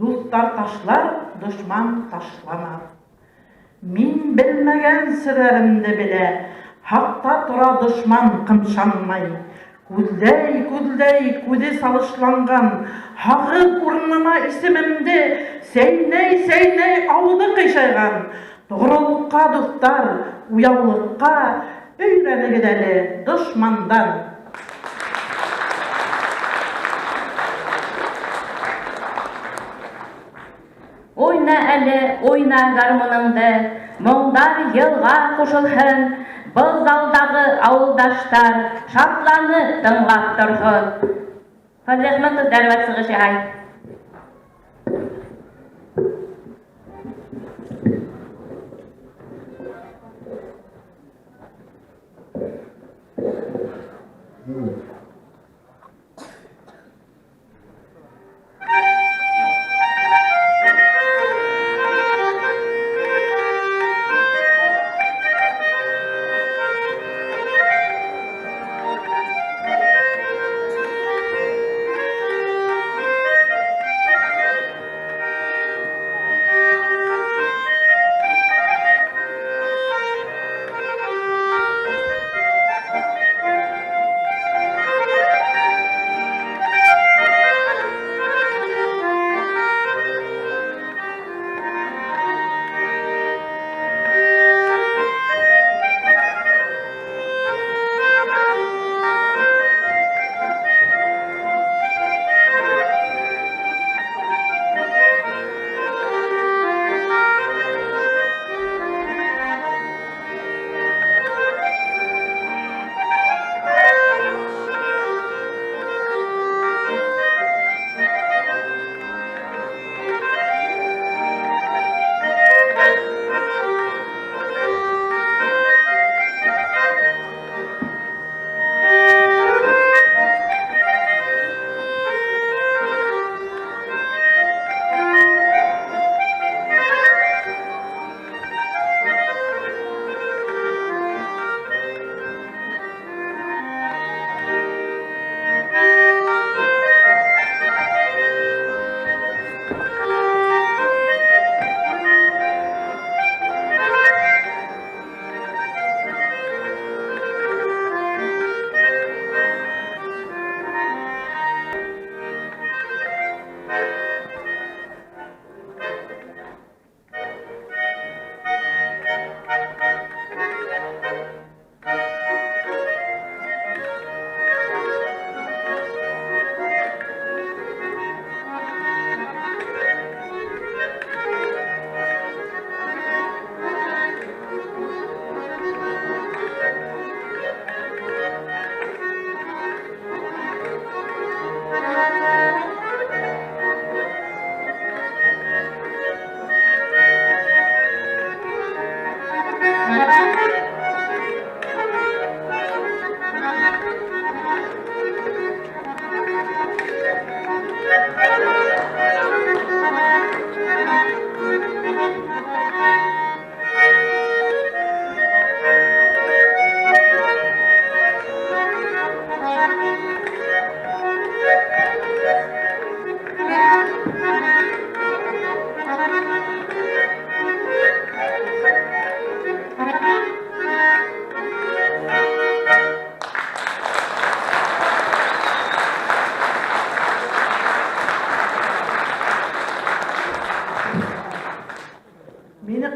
Dostlar taşlar, düşman taşlamaz. Min bilmegen sırlarımda bile, hakta tura düşman kımşanmay. Күзі салышланған, хағы ұрнына ісімімді, сейней ауды қишайған. Тұғырылыққа достар, уяулыққа, өйрәні кедәлі дұшмандан. Ойна әлі, ойна гармоныңды, мұңдар елға қошылһын, бұл залдағы ауылдаштар шатланы тыңлап тұрғын. Фазлехмәт дәрвәт сығышы ай.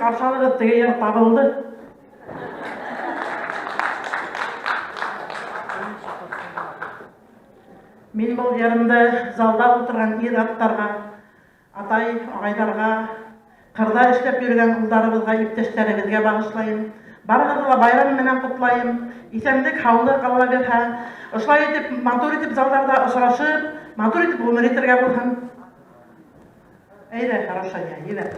ашалығы тегеер табылды. Мен бұл жерімді залда отырған ер аттарға, атай ағайларға, қырда ішлеп жүрген ұлдарыбызға, иптестерімізге бағышлайын. Барығызға байрам менен құтлайын. Исәнлік хаулы қала берһә, осылай етіп, матур етіп залдарда ұшырашып, матур етіп ғұмыр етірге болсын. Әйді, хорошая, еді.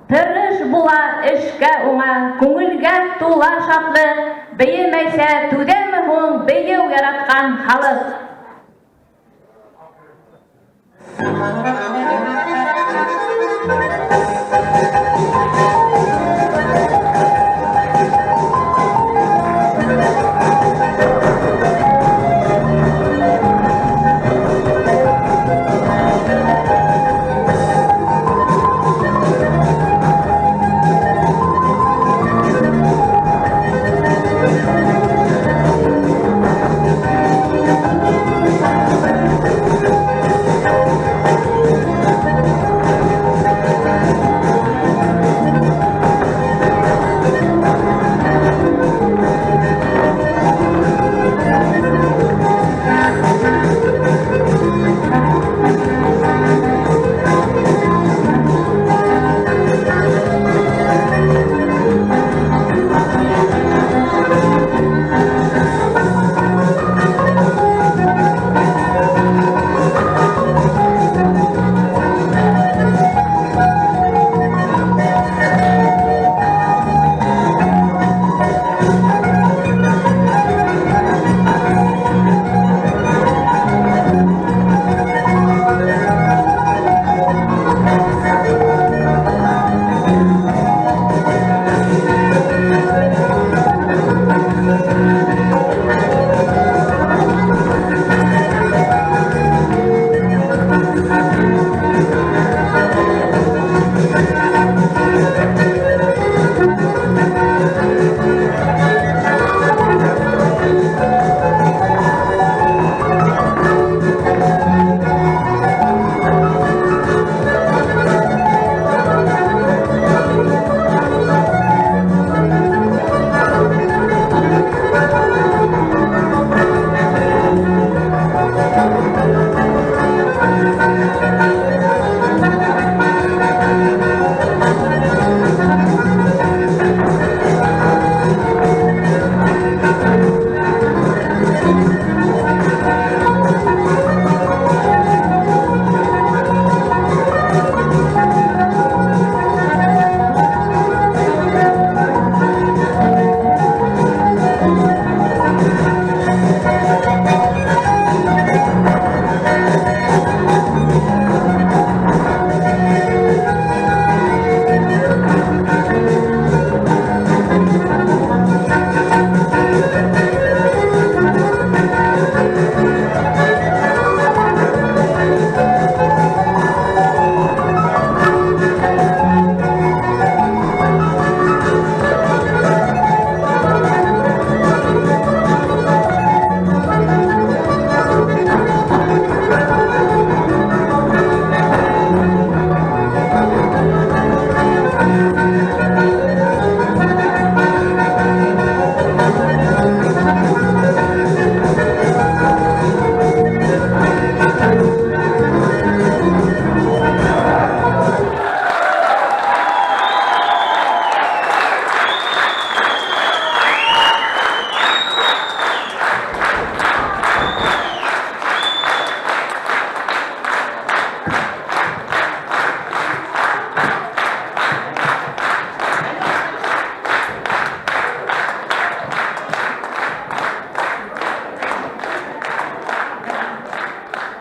Тырыш була эшкә уңа, күңелгә тула шатлык, бейемәйсә түҙәме һуң бейеү яраткан халык.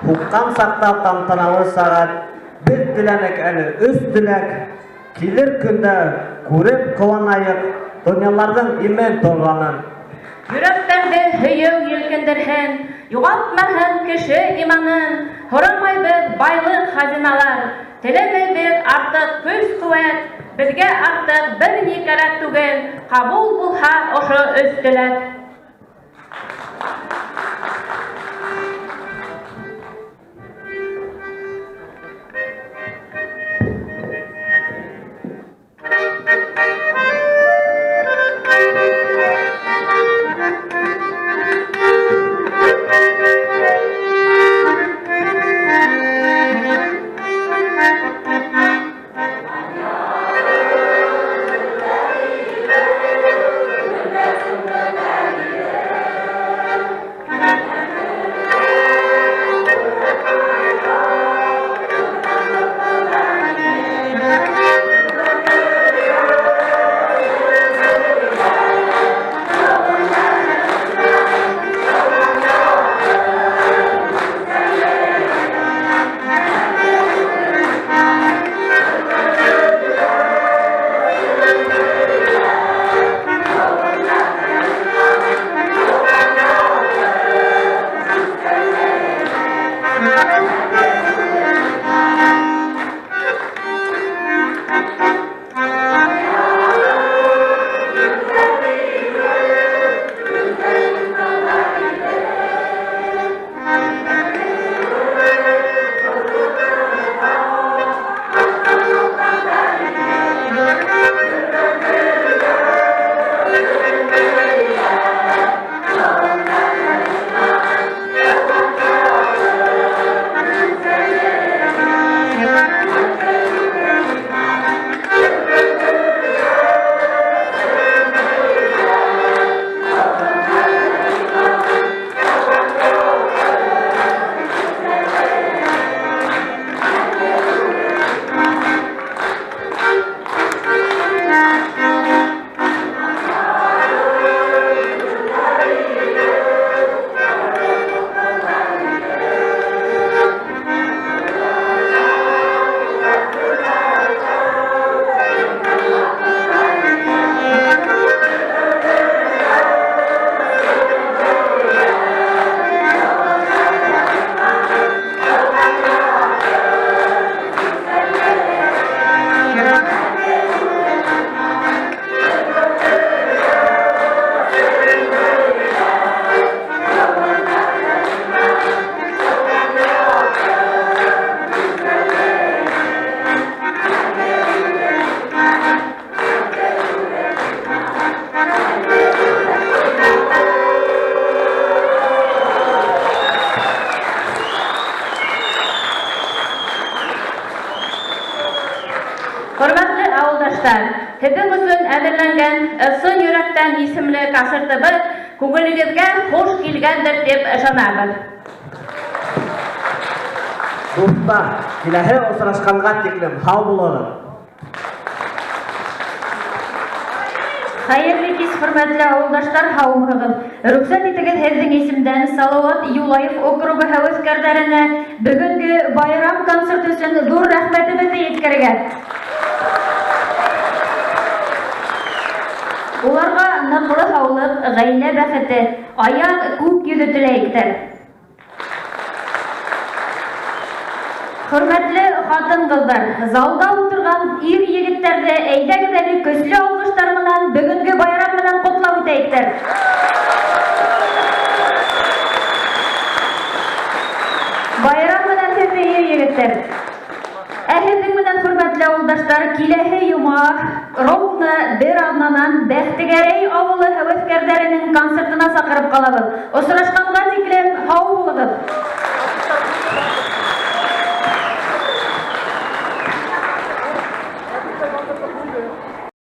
Һуҡҡан саҡта тантаналы сәғәт, бер теләнек әле өс теләк, килер көндә күреп ҡыуанайыҡ донъяларҙың имен торғанын. Йөрәктәрҙе һөйөү елкендерһен, юғалтмаһын кеше иманын, һорамайбыҙ байлыҡ хазиналар, теләмәйбеҙ артыҡ көс-ҡеүәт, беҙгә артыҡ бер ни кәрәк түгел, ҡабул булһа ошо өс теләк. Hörmәтле авылдаштар, һеҙҙең өсөн әҙерләнгән ысын йөрәктән исемле концертыбыҙ күңелегеҙгә хуш килгәндер дип ышанабыҙ. Дуҫтар, киләһе осрашҡанға тиклем һау булығыҙ. Хәйерле кис, хөрмәтле авылдаштар, һаумыһығыҙ. Рөхсәт итегеҙ һеҙҙең исемдән СЮлаев округы һәүәҫкәрҙәренә бөгөнгө байрам концерты өсөн ҙур рәхмәтебеҙҙе еткерергә. Уларға ныҡлы һаулыҡ, ғаилә бәхете, аяҡ күк йөҙө теләйектәр. Хөрмәтле хатын-ҡыҙҙар, залда ултырған ир-егеттәрҙе әйҙәгеҙ әле көслө алҡыштар менән бөгөнгө байрам менән ҡотлау итәйектәр. Байрам менән һеҙҙе ир-егеттәр. Ә һеҙҙең менән, хөрмәтле ауылдаштар, киләһе йома ровно бер аҙнанан Бәхтегәрәй ауылы һәүәҫкәрҙәренең концертына саҡырып ҡалабыҙ. Осрашҡанға тиклем һау булығыҙ.